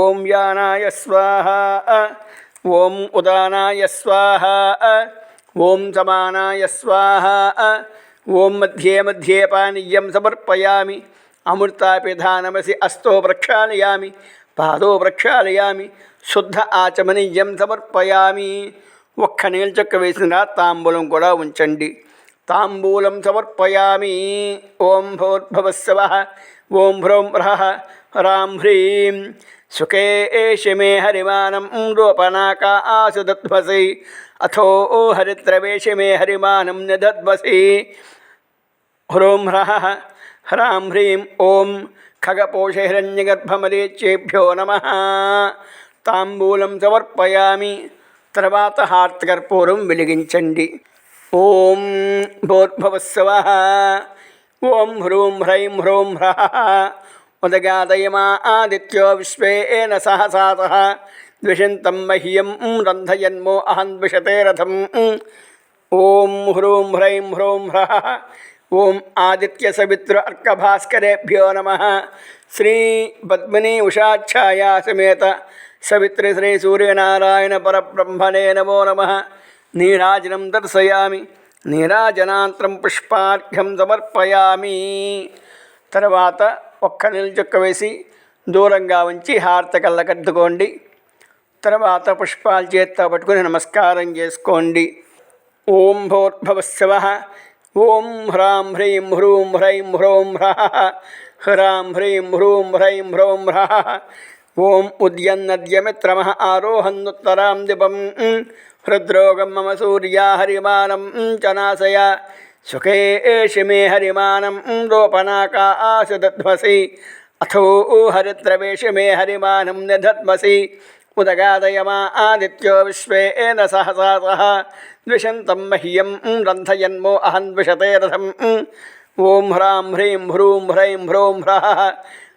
ఓం యానాయ స్వాహ ఓం ఉదానాయ స్వాహ ఓం సమానాయ స్వాహ ఓం మధ్యే మధ్యే పానీయం సమర్పయామి. అమృతాపిధానమసి అస్తో ప్రక్షాళయామి పాదో ప్రక్షాళయామి శుద్ధ ఆచమనీయం సమర్పయామి. ఒక్క నీళ్ళ చొక్క వేసిన తాంబూలం కూడా ఉంచండి. తాంబూలం సమర్పయామి. ఓం భూర్భువస్సవః ఓం హ్రౌం రః హ్రాం హ్రీం సుఖే మే హరిమానం రూపనాక ఆసు దద్వసి అథో హరిద్రవేష మే హరిమానం నిదద్వసి. హ్రౌం రః హ్రాం హ్రీం ఓం ఖగపోష హిరణ్యగర్భమరీచేభ్యో నమః. తాంబూలం సమర్పయామి. తర్వాత హార్తకర్పూరం వెలిగించండి. ఓం భూర్భువస్సవః ఓం హ్రూం హ్రైం హ్రౌం హ్రః ఉదగాదయమా ఆదిత్యో విశ్వేన సహసాసః ద్విషంతం మహ్యం రంధయన్మో అహం ద్విషతే రథం. ఓం హ్రూం హ్రైం హ్రౌం హ్రః ఓం ఆదిత్య సవితృ అర్కభాస్కరేభ్యో నమః. శ్రీ పద్మినీ ఉషాఛాయా సమేత సవిత్రి శ్రీ సూర్యనారాయణ పరబ్రహ్మణే నమో నమః. నీరాజనం దర్శయామి. నీరాజనాంతరం పుష్పార్ఘ్యం సమర్పయామి. తర్వాత ఒక్క నీళ్ళ చుక్క వేసి దూరంగా ఉంచి హారతకల్లకద్దుకోండి. తర్వాత పుష్పాలు చేత్తో పట్టుకుని నమస్కారం చేసుకోండి. ఓం భూర్భువస్సవః ఓం హ్రాం హ్రీం హ్రూం హ్రైం హ్రౌం హ్రః హ్రాం హ్రీం హ్రూం హ్రైం హ్రౌం హ్రః ఓం ఉద్యన్నద్యమిత్రమః ఆరోహన్నుత్తరాం దివం హృద్రోగం మమ సూర్యా హరిమానం చ నాశయ సుఖేషి మే హరిమానం రోపనాకాశు దధ్మసి అథో హరిద్రవేషి మే హరిమానం నిధద్మసి ఉదగాదయమా ఆదిత్యో విశ్వేన సహసా సహ ద్విషంతం మహ్యం రంధయన్మో అహం ద్విషతే రథం ఓం హ్రాం హ్రీం హ్రూం హ్రైం హ్రౌం హ్రః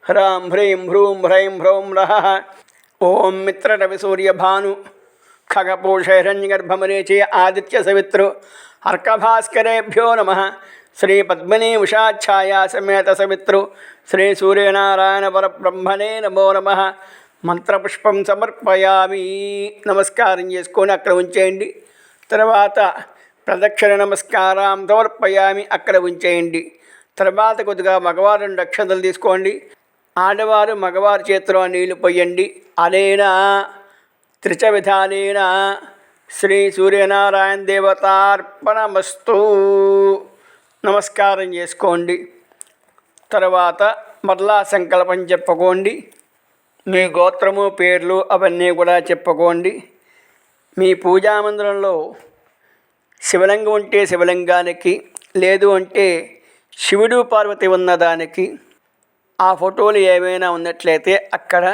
హ్రాం హ్రీం హ్రూం హ్రైం హ్రౌం రః. ఓం మిత్రరవిసూర్యభాను ఖగపూషైరణ్యగర్భమరీచి ఆదిత్య సవితృ అర్కభాస్కరేభ్యో నమః. శ్రీ పద్మినీ ఉషాఛాయా సమేత సవితృ శ్రీ సూర్యనారాయణ పరబ్రహ్మణే నమో నమః. మంత్రపుష్పం సమర్పయామి. నమస్కారం చేసుకొని అక్కడ ఉంచేయండి. తర్వాత ప్రదక్షిణ నమస్కారం సమర్పయామి, అక్కడ ఉంచేయండి. తర్వాత కొద్దిగా మగవారు 2 అక్షంతలు తీసుకోండి. ఆడవారు మగవారి చేతిలో నీళ్లు పోయండి. అనేన త్రిచ విధానేన శ్రీ సూర్యనారాయణ దేవతార్పణమస్తు. నమస్కారం చేసుకోండి. తర్వాత మరలా సంకల్పం చెప్పుకోండి. మీ గోత్రము పేర్లు అవన్నీ కూడా చెప్పుకోండి. మీ పూజామందిరంలో శివలింగం ఉంటే శివలింగానికి, లేదు అంటే శివుడు పార్వతి ఉన్నదానికి ఆ ఫోటోలు ఏమైనా ఉన్నట్లయితే అక్కడ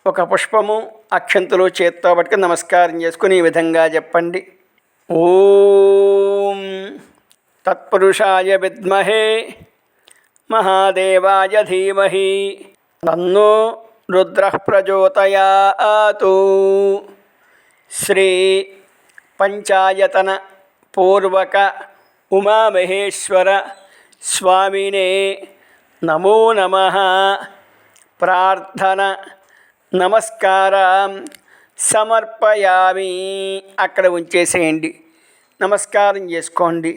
ఒక పుష్పము అక్షంతలు చేత్తో పట్టుకుని నమస్కారం చేసుకుని ఈ విధంగా చెప్పండి. ఓం తత్పురుషాయ విద్మహే మహాదేవాయ ధీమహి తన్నో రుద్రః ప్రచోదయాతు. శ్రీ పంచాయతన పూర్వక ఉమామహేశ్వర స్వామినే నమో నమః. ప్రార్థన నమస్కారం సమర్పయామి. అక్కడ ఉంచేసేయండి. నమస్కారం చేసుకోండి.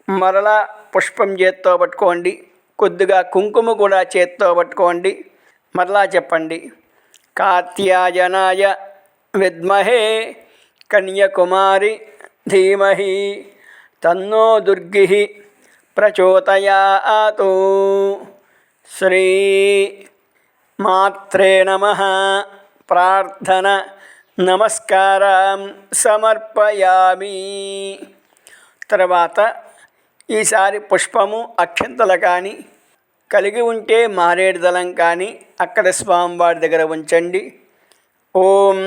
మరలా పుష్పం చేత్తో పట్టుకోండి. కొద్దిగా కుంకుమ కూడా చేత్తో పట్టుకోండి. మరలా చెప్పండి. కాత్యాయనాయ విద్మహే కన్యకుమారి ధీమహి తన్నో దుర్గిః ప్రచోదయాతు. శ్రీ మాత్రే నమః. ప్రార్థన నమస్కారం సమర్పయామి. తర్వాత ఈసారి పుష్పము అక్షంతలు కానీ కలిగి ఉంటే మారేడు దళం కానీ అక్కడ స్వామివారి దగ్గర ఉంచండి. ఓం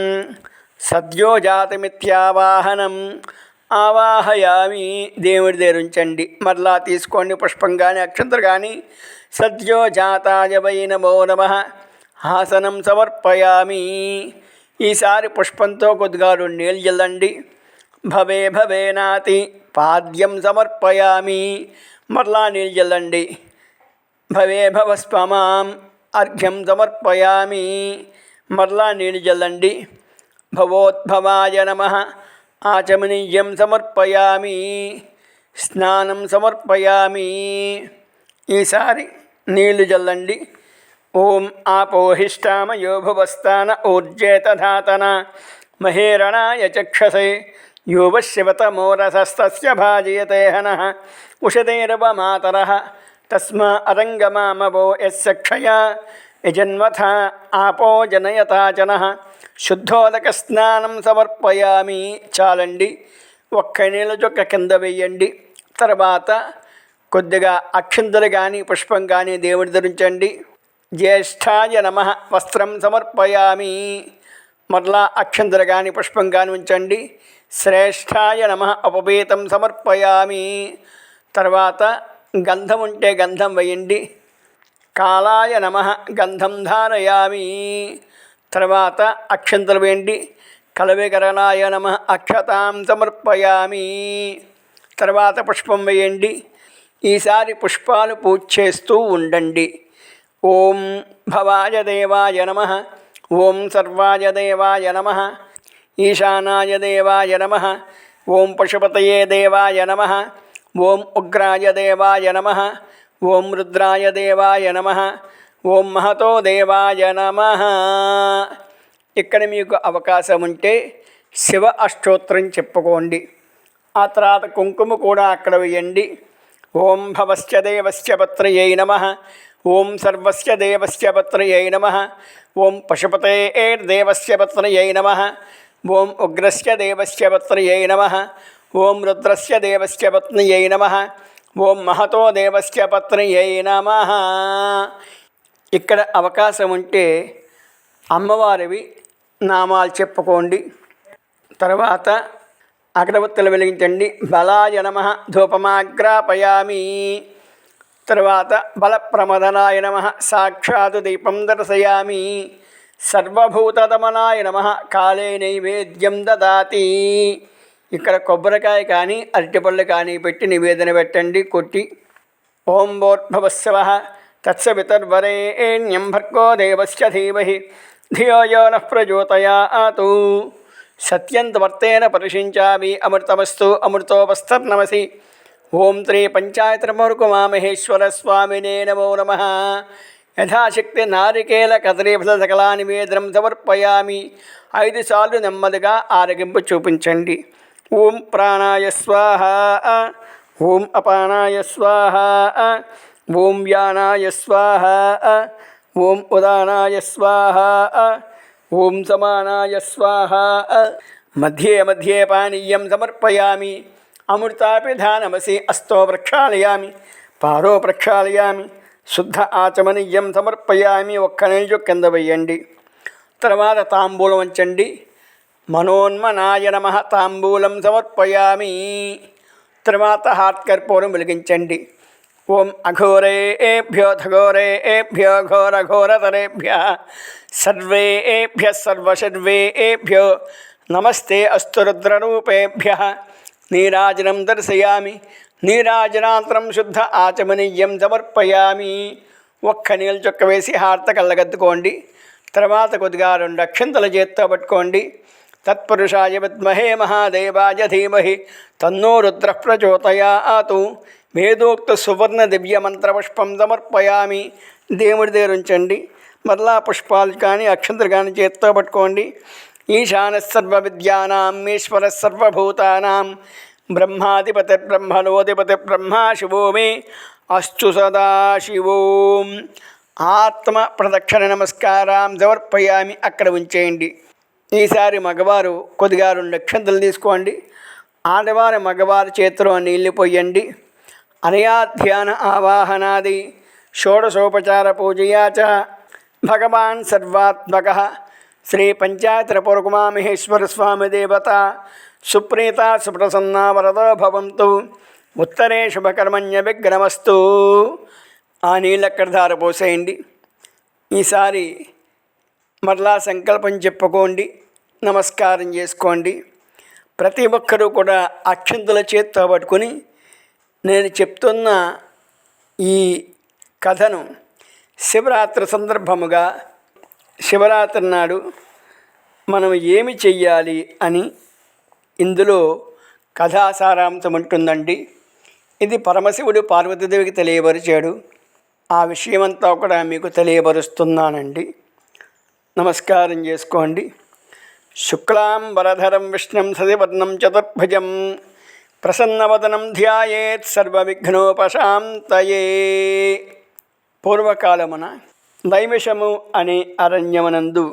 సద్యోజాతమిత్యావాహనం ఆవాహయామి. దేవుడి దగ్గర ఉంచండి. మరలా తీసుకోండి. పుష్పం కానీ అక్షంతలు కానీ. సద్యోజాతాయ వై నమో నమః. ఆసనం సమర్పయామి. ఈసారి పుష్పంతో కొద్దిగా 2 నీళ్ళు చల్లండి. భవే భవేనాతి పాద్యం సమర్పయామి. మరలా నీళ్ళు చల్లండి. భవే భవస్వమాం అర్ఘ్యం సమర్పయామి. మరలా నీళ్ళు చల్లండి. భవోద్భవాయ నమః ఆచమనీయం సమర్పయామి. స్నానం సమర్పయామి. ఈసారి నీళ్లు చల్లండి. ఓం ఆపోహిష్టామయో భువస్థాన ఊర్జేతధాతన మహేరణాయ చక్షసే యోవశివతమోరసస్తస్య భాజయతే హనః ఉషతేరవమాతరః తస్మా అరంగమామవో యస్య క్షయా యజన్వథ ఆపో జనయతాచనః. శుద్ధోదక స్నానం సమర్పయామి. చాలండి. ఒక్క నీళ్ళ చొక్క కింద వేయండి. తర్వాత కొద్దిగా అక్షంతలు కానీ పుష్పం కానీ దేవుడి ధరించండి. జ్యేష్ఠాయ నమః వస్త్రం సమర్పయామి. మరలా అక్షంతలు కానీ పుష్పం కానీ ఉంచండి. శ్రేష్ఠాయ నమః ఉపవీతం సమర్పయామి. తర్వాత గంధం ఉంటే గంధం వేయండి. కాలాయ నమః గంధం ధారయామి. తర్వాత అక్షంతలు వేయండి. కలవికరణాయ నమః అక్షతాం సమర్పయామి. తర్వాత పుష్పం వేయండి. ఈసారి పుష్పాలు పూజ చేస్తూ ఉండండి. ఓం భవాయ దేవాయ నమః. ఓం సర్వాయ దేవాయ నమః. ఈశానాయ దేవాయ నమః. ఓం పశుపతయే దేవాయ నమః. ఓం ఉగ్రాయ దేవాయ నమః. ఓం రుద్రాయ దేవాయ నమః. ఓం మహతో దేవాయ నమః. ఇక్కడ మీకు అవకాశం ఉంటే శివ అష్టోత్తరం చెప్పుకోండి. ఆ తర్వాత కుంకుమ కూడా అక్కడ వేయండి. ఓం భవస్య దేవస్య పత్రయై నమః. ఓం సర్వస్య దేవస్య పత్రయై నమః. ఓం పశుపతేర్దేవస్య పత్రయై నమః. ఓం ఉగ్రస్య దేవస్య పత్రయై నమః. ఓం రుద్రస్య దేవస్య పత్న్యై నమః. ఓం మహతో దేవస్య పత్న్యై నమః. ఇక్కడ అవకాశం ఉంటే అమ్మవారివి నామాలు చెప్పుకోండి. తర్వాత అగరవత్తులు వెలిగించండి. బలాయ నమః ధూపమాగ్రాపయామి. తర్వాత బలప్రమదనాయ నమః సాక్షాత్ దీపం దర్శయామి. సర్వభూతదమనాయ నమః కాలే నైవేద్యం దదాతి. ఇక్కడ కొబ్బరికాయ కానీ అరటిపళ్ళు కానీ పెట్టి నివేదన పెట్టండి కొట్టి. ఓం భోర్భవస్సవః తత్సవితుర్వరేణ్యం భర్గో దేవస్య ధీమహి ధియో యో నః ప్రచోదయాత్. సత్యంతవర్తేన పరిషించామి అమృతమస్తు అమృతోపస్తర్నమసి. ఓం శ్రీ పంచాయతమరుకుమామహేశ్వర స్వామినే నమో నమః. యథాశక్తి నారికేల కదలీఫల సకలా నివేదనం సమర్పయామి. 5 సార్లు నెమ్మదిగా ఆరగింపు చూపించండి. ఓం ప్రాణాయ స్వాహ. ఓం అపానాయ స్వాహ. ఓం వ్యానాయ స్వాహ. ఓం ఉదానాయ స్వాహ. ఓం సమానాయ స్వాహ. మధ్యే మధ్యే పానీయం సమర్పయామి. అమృతాపిధానమసి అస్తో ప్రక్షాళయామి. పారో ప్రక్షాళయామి. శుద్ధ ఆచమనీయం సమర్పయామి. ఒక్క నిమిషం కింద వేయండి. తర్వాత తాంబూలం వంచండి. మనోన్మనాయ నమః తాంబూలం సమర్పయామి. తర్వాత హాత్ కర్పూరం వెలిగించండి. ఓం అఘోరేభ్యో ఘోరేభ్యో ఘోరఘోరతరేభ్యః సర్వేభ్యః సర్వసర్వేభ్యో నమస్తే అస్తు రుద్రరూపేభ్యః. నీరాజనం దర్శయామి. నీరాజనాంతరం శుద్ధ ఆచమనీయం సమర్పయామి. ఒక్క నీళ్ళు చుక్క వేసి హారత కళ్ళగద్దుకోండి. తర్వాత కొద్దిగా 2 అక్షంతల చేత్తో పట్టుకోండి. తత్పురుషాయ విద్మహే మహాదేవాయ ధీమహి తన్నో రుద్ర ప్రచోదయాత్. వేదోక్త సువర్ణ దివ్య మంత్రపుష్పం సమర్పయామి. దేవుడి దగ్గర ఉంచండి. మరలా పుష్పాలు కానీ అక్షంతలు కానీ చేత్తో పట్టుకోండి. ఈశాన సర్వ విద్యానాం ఈశ్వర సర్వభూతానాం బ్రహ్మాధిపతి బ్రహ్మణోధిపతి బ్రహ్మ శివో మే అస్తు సదాశివోం. ఆత్మ ప్రదక్షిణ నమస్కారం సమర్పయామి. అక్కడ ఉంచేయండి. ఈసారి మగవారు కొద్దిగా 2 అక్షంతలు తీసుకోండి. ఆడవారి మగవారి చేతిలో నీళ్లు పోయండి. అనయా ధ్యాన ఆవాహనాది షోడశోపచార పూజయా చ భగవాన్ సర్వాత్మకః శ్రీ పంచాయతరపురకుమామహేశ్వర స్వామి దేవత సుప్రీత సుప్రసన్న వరదో భవంతు. ఉత్తరే శుభకర్మణ్య విఘ్నమస్తు. ఆ నీళ్ళు అక్కడ ధారపోసేయండి. ఈసారి మరలా సంకల్పం చెప్పుకోండి. నమస్కారం చేసుకోండి. ప్రతి ఒక్కరూ కూడా అక్షంతల చేత్తో పట్టుకొని నేను చెప్తున్న ఈ కథను శివరాత్రి సందర్భముగా శివరాత్రి నాడు మనం ఏమి చెయ్యాలి అని ఇందులో కథా సారాంశం ఉంటుందండి. ఇది పరమశివుడు పార్వతీదేవికి తెలియపరిచాడు. ఆ విషయమంతా కూడా మీకు తెలియపరుస్తున్నానండి. నమస్కారం చేసుకోండి. శుక్లాంబరధరం విష్ణుం శశివర్ణం చతుర్భుజం ప్రసన్నవదనం ధ్యాయేత్ సర్వవిఘ్నోపశాంతయే. పూర్వకాలమున నైమిషము అనే అరణ్యమునందు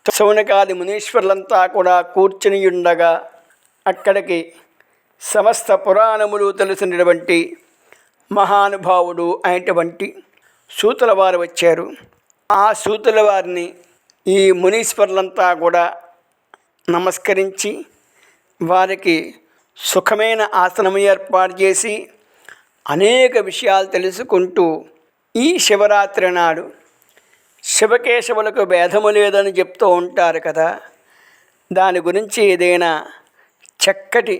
శౌనకాది మునీశ్వరులంతా కూడా కూర్చునియుండగా అక్కడికి సమస్త పురాణములు తెలిసినటువంటి మహానుభావుడు అయినటువంటి సూతుల వారు వచ్చారు. ఆ సూతుల వారిని ఈ మునీశ్వరులంతా కూడా నమస్కరించి వారికి సుఖమైన ఆసనం ఏర్పాటు చేసి అనేక విషయాలు తెలుసుకుంటూ ఈ శివరాత్రి నాడు శివకేశవులకు భేదము లేదని చెప్తూ ఉంటారు కదా, దాని గురించి ఏదైనా చక్కటి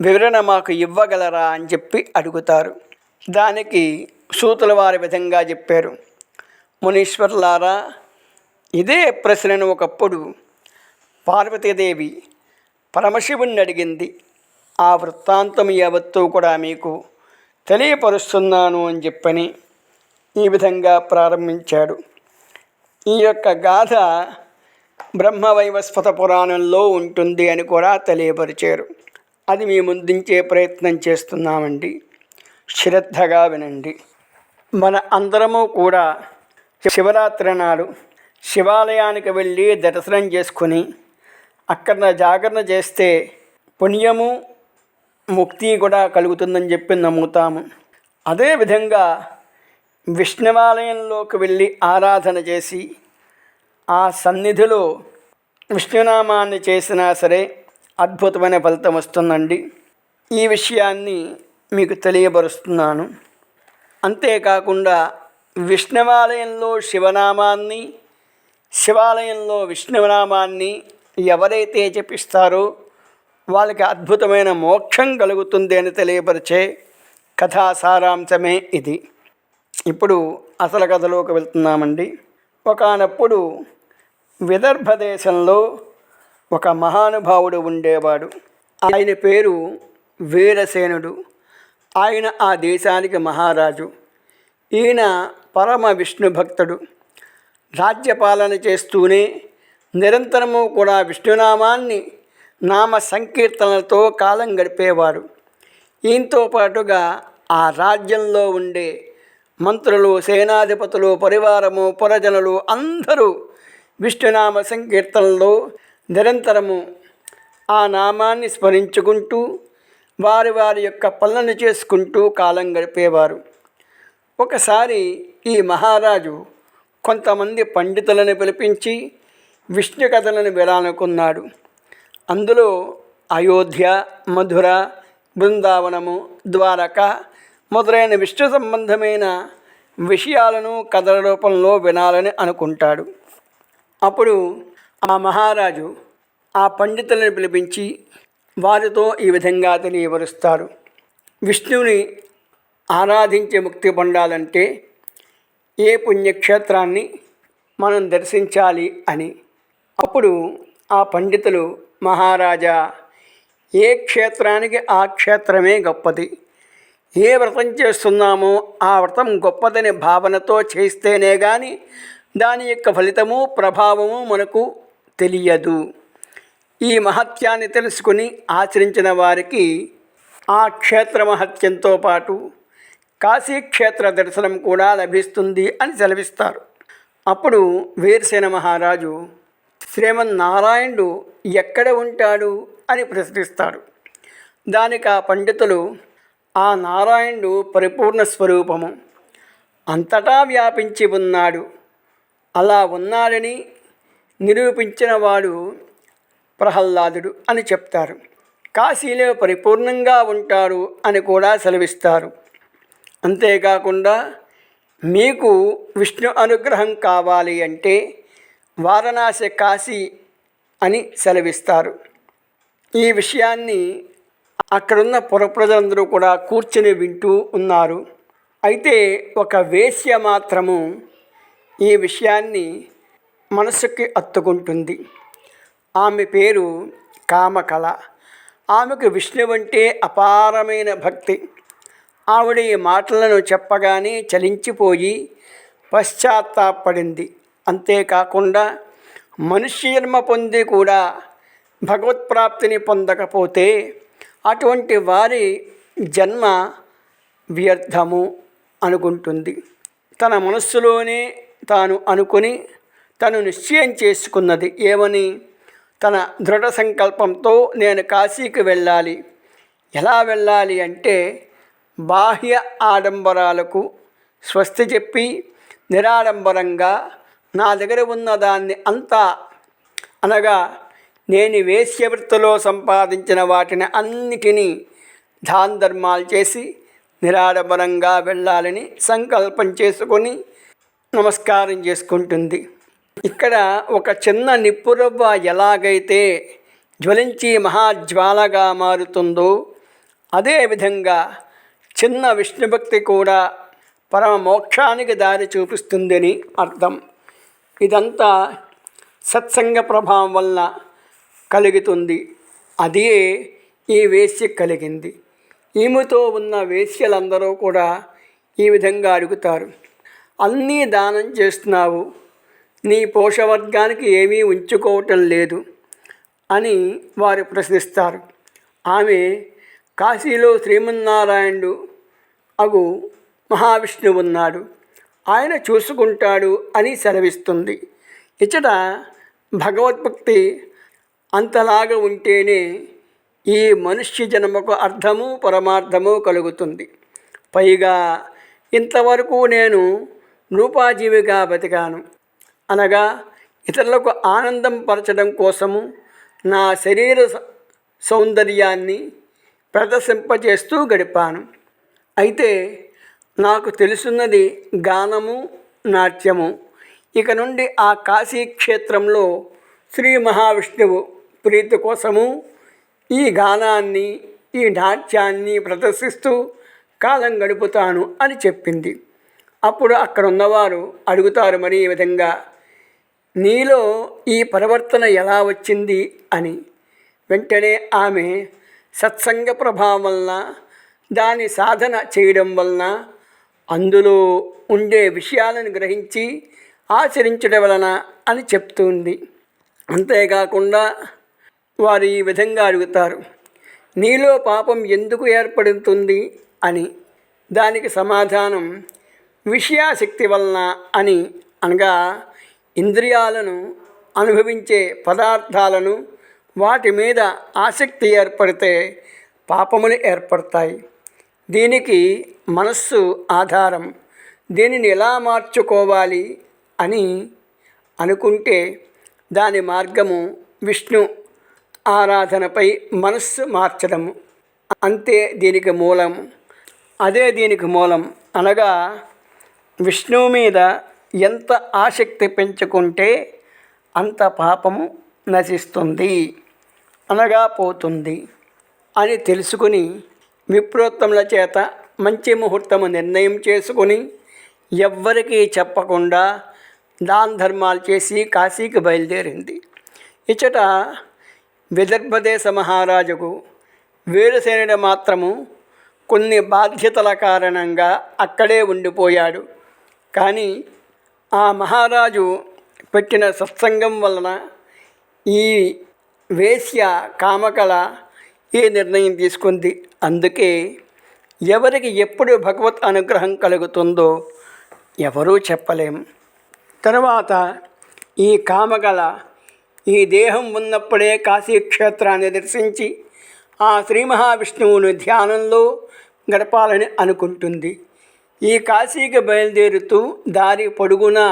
వివరణ మాకు ఇవ్వగలరా అని చెప్పి అడుగుతారు. దానికి సూతుల వారి విధంగా చెప్పారు. మునీశ్వర్లారా, ఇదే ప్రశ్నను ఒకప్పుడు పార్వతీదేవి పరమశివుణ్ణి అడిగింది. ఆ వృత్తాంతం యావత్తూ కూడా మీకు తెలియపరుస్తున్నాను అని చెప్పని ఈ విధంగా ప్రారంభించాడు. ఈ యొక్క గాథ బ్రహ్మవైవస్వత పురాణంలో ఉంటుంది అని కూడా తెలియపరిచారు. అది మీ ముందుంచే ప్రయత్నం చేస్తున్నామండి. శ్రద్ధగా వినండి. మన అందరము కూడా శివరాత్రి నాడు శివాలయానికి వెళ్ళి దర్శనం చేసుకుని అక్కడ జాగరణ చేస్తే పుణ్యము ముక్తి కూడా కలుగుతుందని చెప్పి నమ్ముతాము. అదేవిధంగా విష్ణువాలయంలోకి వెళ్ళి ఆరాధన చేసి ఆ సన్నిధిలో విష్ణునామాన్ని చేసినా సరే అద్భుతమైన ఫలితం వస్తుందండి. ఈ విషయాన్ని మీకు తెలియబరుస్తున్నాను. అంతేకాకుండా విష్ణువాలయంలో శివనామాన్ని, శివాలయంలో విష్ణునామాన్ని ఎవరైతే జపిస్తారో వాళ్ళకి అద్భుతమైన మోక్షం కలుగుతుంది అని తెలియపరిచే కథా సారాంశమే ఇది. ఇప్పుడు అసలు కథలోకి వెళ్తున్నామండి. ఒకానప్పుడు విదర్భ దేశంలో ఒక మహానుభావుడు ఉండేవాడు. ఆయన పేరు వీరసేనుడు. ఆయన ఆ దేశానికి మహారాజు. ఈయన పరమ విష్ణు భక్తుడు. రాజ్యపాలన చేస్తూనే నిరంతరము కూడా విష్ణునామాన్ని నామ సంకీర్తనలతో కాలం గడిపేవాడు. ఈయనతో పాటుగా ఆ రాజ్యంలో ఉండే మంత్రులు, సేనాధిపతులు, పరివారము, పురజనులు అందరూ విష్ణునామ సంకీర్తనలో నిరంతరము ఆ నామాన్ని స్మరించుకుంటూ వారి వారి యొక్క పనులను చేసుకుంటూ కాలం గడిపేవారు. ఒకసారి ఈ మహారాజు కొంతమంది పండితులను పిలిపించి విష్ణు కథలను వినాలనుకున్నాడు. అందులో అయోధ్య, మధుర, బృందావనము, ద్వారక మొదలైన విష్ణు సంబంధమైన విషయాలను కథల రూపంలో వినాలని అనుకుంటాడు. అప్పుడు ఆ మహారాజు ఆ పండితులను పిలిపించి వారితో ఈ విధంగా తెలియపరుస్తాడు. విష్ణువుని ఆరాధించే ముక్తి పొందాలంటే ఏ పుణ్యక్షేత్రాన్ని మనం దర్శించాలి అని. అప్పుడు ఆ పండితులు, మహారాజా, ఏ క్షేత్రానికి ఆ క్షేత్రమే గొప్పది. ఏ వ్రతం చేస్తున్నామో ఆ వ్రతం గొప్పదని భావనతో చేస్తేనే కానీ దాని యొక్క ఫలితము, ప్రభావము మనకు తెలియదు. ఈ మహత్యాన్ని తెలుసుకుని ఆచరించిన వారికి ఆ క్షేత్ర మహత్యంతో పాటు కాశీక్షేత్ర దర్శనం కూడా లభిస్తుంది అని సెలవిస్తారు. అప్పుడు వీరసేన మహారాజు శ్రీమన్నారాయణుడు ఎక్కడ ఉంటాడు అని ప్రశ్నిస్తాడు. దానికి ఆ పండితులు, ఆ నారాయణుడు పరిపూర్ణ స్వరూపము, అంతటా వ్యాపించి ఉన్నాడు, అలా ఉన్నాడని నిరూపించిన వాడు ప్రహ్లాదుడు అని చెప్తారు. కాశీలో పరిపూర్ణంగా ఉంటాడు అని కూడా సెలవిస్తారు. అంతేకాకుండా మీకు విష్ణు అనుగ్రహం కావాలి అంటే వారణాసి కాశీ అని సెలవిస్తారు. ఈ విషయాన్ని అక్కడున్న పురప్రజలందరూ కూడా కూర్చుని వింటూ ఉన్నారు. అయితే ఒక వేశ్య మాత్రము ఈ విషయాన్ని మనసుకి అత్తుకుంటుంది. ఆమె పేరు కామకళ. ఆమెకు విష్ణువంటే అపారమైన భక్తి. ఆవిడ ఈ మాటలను చెప్పగానే చలించిపోయి పశ్చాత్తాపడింది. అంతేకాకుండా మనుష్య జన్మ పొంది కూడా భగవత్ప్రాప్తిని పొందకపోతే అటువంటి వారి జన్మ వ్యర్థము అనుకుంటుంది. తన మనస్సులోనే తాను అనుకుని తను నిశ్చయం చేసుకున్నది. ఏమని? తన దృఢ సంకల్పంతో నేను కాశీకి వెళ్ళాలి. ఎలా వెళ్ళాలి అంటే బాహ్య ఆడంబరాలకు స్వస్తి చెప్పి నిరాడంబరంగా నా దగ్గర ఉన్నదాన్ని అంతా, అనగా నేను వేశ్యవృత్తిలో సంపాదించిన వాటిని అన్నిటినీ దాన ధర్మాలు చేసి నిరాడంబరంగా వెళ్ళాలని సంకల్పం చేసుకొని నమస్కారం చేసుకుంటుంది. ఇక్కడ ఒక చిన్న నిప్పురవ్వ ఎలాగైతే జ్వలించి మహాజ్వాలగా మారుతుందో అదేవిధంగా చిన్న విష్ణుభక్తి కూడా పరమ మోక్షానికి దారి చూపిస్తుందని అర్థం. ఇదంతా సత్సంగ ప్రభావం వలన కలుగుతుంది. అదే ఈ వేశ్య కలిగింది. ఈమెతో ఉన్న వేశ్యలందరూ కూడా ఈ విధంగా అడుగుతారు, అన్నీ దానం చేస్తున్నావు, నీ పోషవర్గానికి ఏమీ ఉంచుకోవటం లేదు అని వారు ప్రశ్నిస్తారు. ఆమె కాశీలో శ్రీమన్నారాయణుడు అగు మహావిష్ణువు ఉన్నాడు, ఆయన చూసుకుంటాడు అని సెలవిస్తుంది. ఇచ్చట భగవద్భక్తి అంతలాగా ఉంటేనే ఈ మనుష్య జన్మకు అర్థము పరమార్థము కలుగుతుంది. పైగా ఇంతవరకు నేను రూపాజీవిగా బతికాను, అనగా ఇతరులకు ఆనందం పరచడం కోసము నా శరీర సౌందర్యాన్ని ప్రదర్శింపజేస్తూ గడిపాను. అయితే నాకు తెలుసున్నది గానము, నాట్యము. ఇక నుండి ఆ కాశీక్షేత్రంలో శ్రీ మహావిష్ణువు ప్రీతి కోసము ఈ గానాన్ని, ఈ నాట్యాన్ని ప్రదర్శిస్తూ కాలం గడుపుతాను అని చెప్పింది. అప్పుడు అక్కడ ఉన్నవారు అడుగుతారు మరి ఈ విధంగా, నీలో ఈ పరివర్తన ఎలా వచ్చింది అని. వెంటనే ఆమె సత్సంగ ప్రభావం వలన, దాని సాధన చేయడం వలన, అందులో ఉండే విషయాలను గ్రహించి ఆచరించడం వలన అని చెప్తుంది. అంతేకాకుండా వారు ఈ విధంగా అడుగుతారు, నీలో పాపం ఎందుకు ఏర్పడుతుంది అని. దానికి సమాధానం విషయాశక్తి వలన అని. అనగా ఇంద్రియాలను అనుభవించే పదార్థాలను, వాటి మీద ఆసక్తి ఏర్పడితే పాపములు ఏర్పడతాయి. దీనికి మనస్సు ఆధారం. దీనిని ఎలా మార్చుకోవాలి అని అనుకుంటే దాని మార్గము విష్ణు ఆరాధనపై మనస్సు మార్చడము. అంతే దీనికి మూలం. అదే దీనికి మూలం. అనగా విష్ణువు మీద ఎంత ఆసక్తి పెంచుకుంటే అంత పాపము నశిస్తుంది, అనగా పోతుంది అని తెలుసుకుని విప్రోత్తముల చేత మంచి ముహూర్తము నిర్ణయం చేసుకుని ఎవ్వరికీ చెప్పకుండా దాన ధర్మాలు చేసి కాశీకి బయలుదేరింది. ఇచ్చట విదర్భదేశ మహారాజుకు వీరసేనుడు మాత్రము కొన్ని బాధ్యతల కారణంగా అక్కడే ఉండిపోయాడు. కానీ ఆ మహారాజు పెట్టిన సత్సంగం వలన ఈ వేశ్య కామకళ ఈ నిర్ణయం తీసుకుంది. అందుకే ఎవరికి ఎప్పుడు భగవత్ అనుగ్రహం కలుగుతుందో ఎవరూ చెప్పలేం. తర్వాత ఈ కామకళ ఈ దేహం ఉన్నప్పుడే కాశీక్షేత్రాన్ని దర్శించి ఆ శ్రీ మహావిష్ణువుని ధ్యానంలో గడపాలని అనుకుంటుంది. ఈ కాశీకి బయలుదేరుతూ దారి పొడుగునా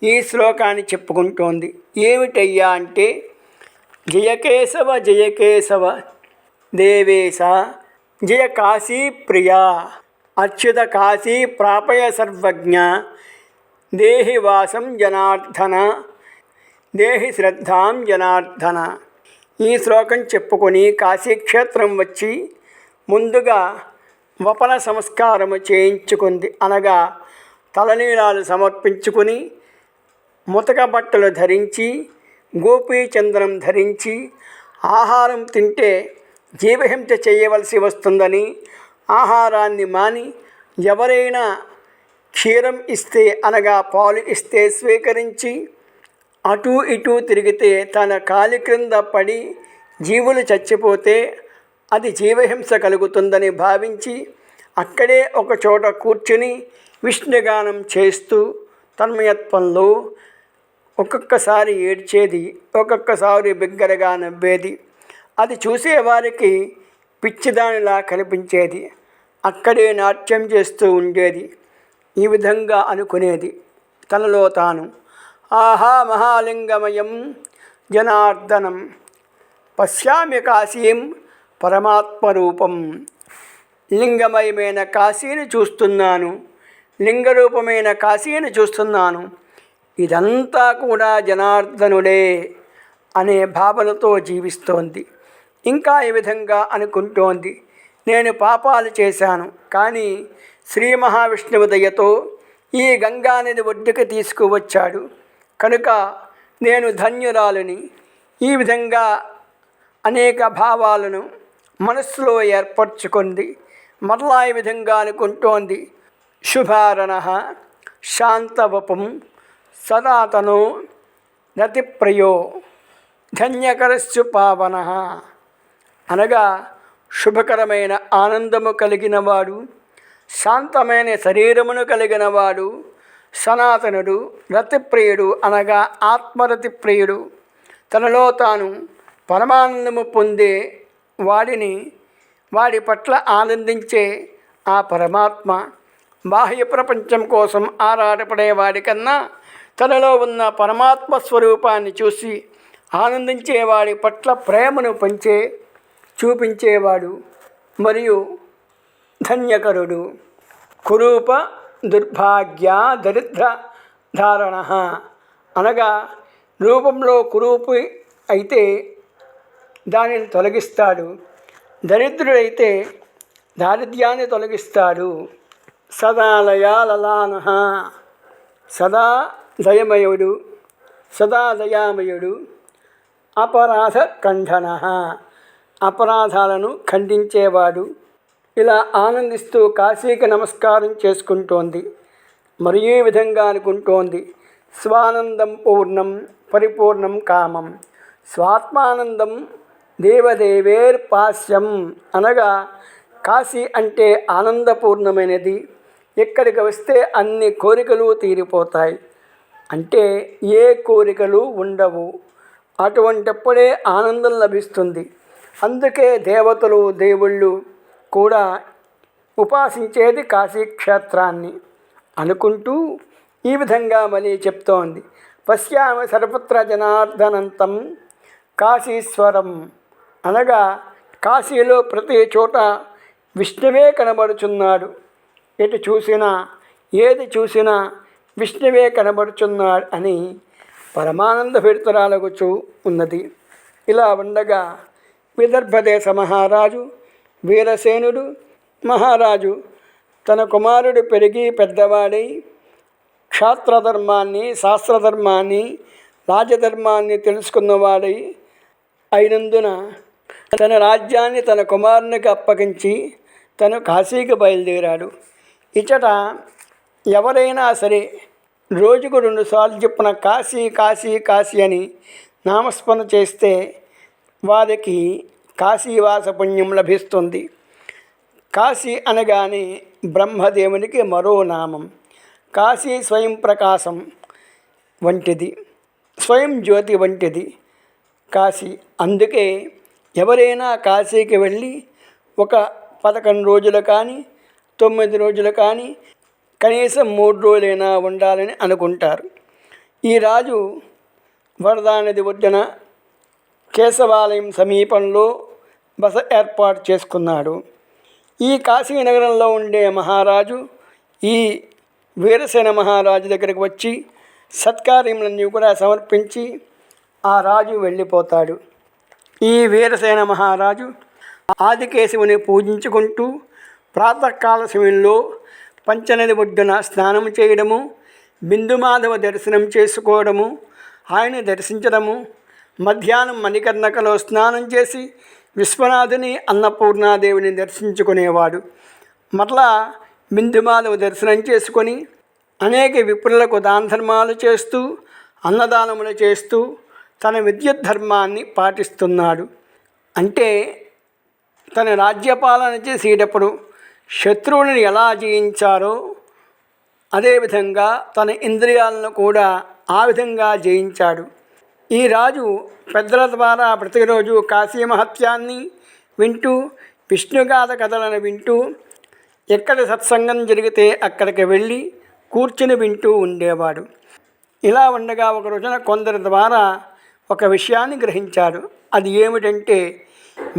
ఈ శ్లోకాన్ని చెప్పుకుంటోంది. ఏమిటయ్యా అంటే, జయకేశవ జయకేశవ దేవేశ జయ కాశీ ప్రియా అచ్యుత కాశీ ప్రాపయ సర్వజ్ఞ దేహి వాసం జనార్దన దేహి శ్రద్ధాం జనార్దన. ఈ శ్లోకం చెప్పుకొని కాశీక్షేత్రం వచ్చి ముందుగా వపన సంస్కారము చేయించుకుంది. అనగా తలనీలాలు సమర్పించుకుని, ముతక బట్టలు ధరించి, గోపీచంద్రం ధరించి, ఆహారం తింటే జీవహింస చేయవలసి వస్తుందని ఆహారాన్ని మాని ఎవరైనా క్షీరం ఇస్తే, అనగా పాలు ఇస్తే స్వీకరించి, అటూ ఇటూ తిరిగితే తన కాలి క్రింద పడి జీవులు చచ్చిపోతే అది జీవహింస కలుగుతుందని భావించి అక్కడే ఒక చోట కూర్చుని విష్ణుగానం చేస్తూ తన్మయత్వంలో ఒక్కొక్కసారి ఏడ్చేది, ఒక్కొక్కసారి బిగ్గరగా నవ్వేది. అది చూసేవారికి పిచ్చిదానిలా కనిపించేది. అక్కడే నాట్యం చేస్తూ ఉండేది. ఈ విధంగా అనుకునేది తనలో తాను, ఆహా మహాలింగమయం జనార్దనం పశ్యామి కాశీం పరమాత్మరూపం. లింగమయమైన కాశీని చూస్తున్నాను, లింగరూపమైన కాశీని చూస్తున్నాను. ఇదంతా కూడా జనార్దనుడే అనే భావనతో జీవిస్తోంది. ఇంకా ఈ విధంగా అనుకుంటోంది, నేను పాపాలు చేశాను, కానీ శ్రీ మహావిష్ణువు దయతో ఈ గంగానది ఒడ్డుకు తీసుకువచ్చాడు కనుక నేను ధన్యురాలని. ఈ విధంగా అనేక భావాలను మనస్సులో ఏర్పరచుకుంది. మరలా ఈ విధంగా అనుకుంటోంది, శుభారణ శాంతవపం సనాతనో రతిప్రయో ధన్యకరస్సు పావన. అనగా శుభకరమైన ఆనందము కలిగినవాడు, శాంతమైన శరీరమును కలిగినవాడు, సనాతనుడు, రతిప్రియుడు అనగా ఆత్మరతిప్రియుడు, తనలో తాను పరమానందము పొందే వాడి పట్ల ఆనందించే ఆ పరమాత్మ బాహ్య ప్రపంచం కోసం ఆరాటపడేవాడి కన్నా తనలో ఉన్న పరమాత్మ స్వరూపాన్ని చూసి ఆనందించేవాడి పట్ల ప్రేమను చూపించేవాడు మరియు ధన్యకరుడు. కురూప దుర్భాగ్య దరిద్ర ధారణ అనగా రూపంలో కురూపు అయితే దానిని తొలగిస్తాడు, దరిద్రుడైతే దారిద్ర్యాన్ని తొలగిస్తాడు. సదాలయాలలాన సదా దయామయుడు అపరాధ ఖండన అపరాధాలను ఖండించేవాడు. ఇలా ఆనందిస్తూ కాశీకి నమస్కారం చేసుకుంటోంది. మరియు ఈ విధంగా అనుకుంటోంది, స్వానందం పూర్ణం పరిపూర్ణం కామం స్వాత్మానందం దేవదేవేర్పాస్యం అనగా కాశీ అంటే ఆనందపూర్ణమైనది. ఇక్కడికి వస్తే అన్ని కోరికలు తీరిపోతాయి, అంటే ఏ కోరికలు ఉండవు. అటువంటప్పుడే ఆనందం లభిస్తుంది. అందుకే దేవతలు దేవుళ్ళు కూడా ఉపాసించేది కాశీక్షేత్రాన్ని అనుకుంటూ ఈ విధంగా మళ్ళీ చెప్తోంది. పశ్యామి సర్వత్ర జనార్దనంతం కాశీశ్వరం అనగా కాశీలో ప్రతి చోట విష్ణువే కనబడుచున్నాడు. ఎటు చూసినా ఏది చూసినా విష్ణువే కనబడుచున్నాడు అని పరమానంద భీతురాలగుచూ ఉన్నది. ఇలా ఉండగా విదర్భదేశ మహారాజు వీరసేనుడు మహారాజు తన కుమారుడు పెరిగి పెద్దవాడై క్షాత్రధర్మాన్ని శాస్త్రధర్మాన్ని రాజధర్మాన్ని తెలుసుకున్నవాడై అయినందున తన రాజ్యాన్ని తన కుమారునికి అప్పగించి తను కాశీకి బయలుదేరాడు. ఇచ్చట ఎవరైనా సరే రోజుకు 2 సార్లు చొప్పున కాశీ కాశీ కాశీ అని నామస్మరణ చేస్తే వారికి కాశీవాస పుణ్యం లభిస్తుంది. కాశీ అనగానే బ్రహ్మదేవునికి మరో నామం. కాశీ స్వయం ప్రకాశం వంటిది, స్వయం జ్యోతి వంటిది కాశీ. అందుకే ఎవరైనా కాశీకి వెళ్ళి ఒక 11 రోజులు కానీ 9 రోజులు కానీ కనీసం 3 రోజులైనా ఉండాలని అనుకుంటారు. ఈ రాజు వరదా నది ఒడ్డున కేశవాలయం సమీపంలో బస ఏర్పాటు చేసుకున్నాడు. ఈ కాశీనగరంలో ఉండే మహారాజు ఈ వీరసేన మహారాజు దగ్గరికి వచ్చి సత్కార్యములన్నీ కూడా సమర్పించి ఆ రాజు వెళ్ళిపోతాడు. ఈ వీరసేన మహారాజు ఆదికేశవుని పూజించుకుంటూ ప్రాతకాల సమయంలో పంచనది ఒడ్డున స్నానం చేయడము, బిందుమాధవ దర్శనం చేసుకోవడము, ఆయన దర్శించడము, మధ్యాహ్నం మణికర్ణకలో స్నానం చేసి విశ్వనాథుని అన్నపూర్ణాదేవిని దర్శించుకునేవాడు. మరలా బిందుమాధవ దర్శనం చేసుకొని అనేక విప్రులకు దాన ధర్మాలు చేస్తూ అన్నదానములు చేస్తూ తన విద్యుత్ ధర్మాన్ని పాటిస్తున్నాడు. అంటే తన రాజ్యపాలన చేసేటప్పుడు శత్రువులను ఎలా జయించారో అదేవిధంగా తన ఇంద్రియాలను కూడా ఆ విధంగా జయించాడు. ఈ రాజు పెద్దల ద్వారా ప్రతిరోజు కాశీ మహత్యాన్ని వింటూ విష్ణుగాథ కథలను వింటూ ఎక్కడ సత్సంగం జరిగితే అక్కడికి వెళ్ళి కూర్చుని వింటూ ఉండేవాడు. ఇలా ఉండగా ఒక రోజున కొందరి ద్వారా ఒక విషయాన్ని గ్రహించాడు. అది ఏమిటంటే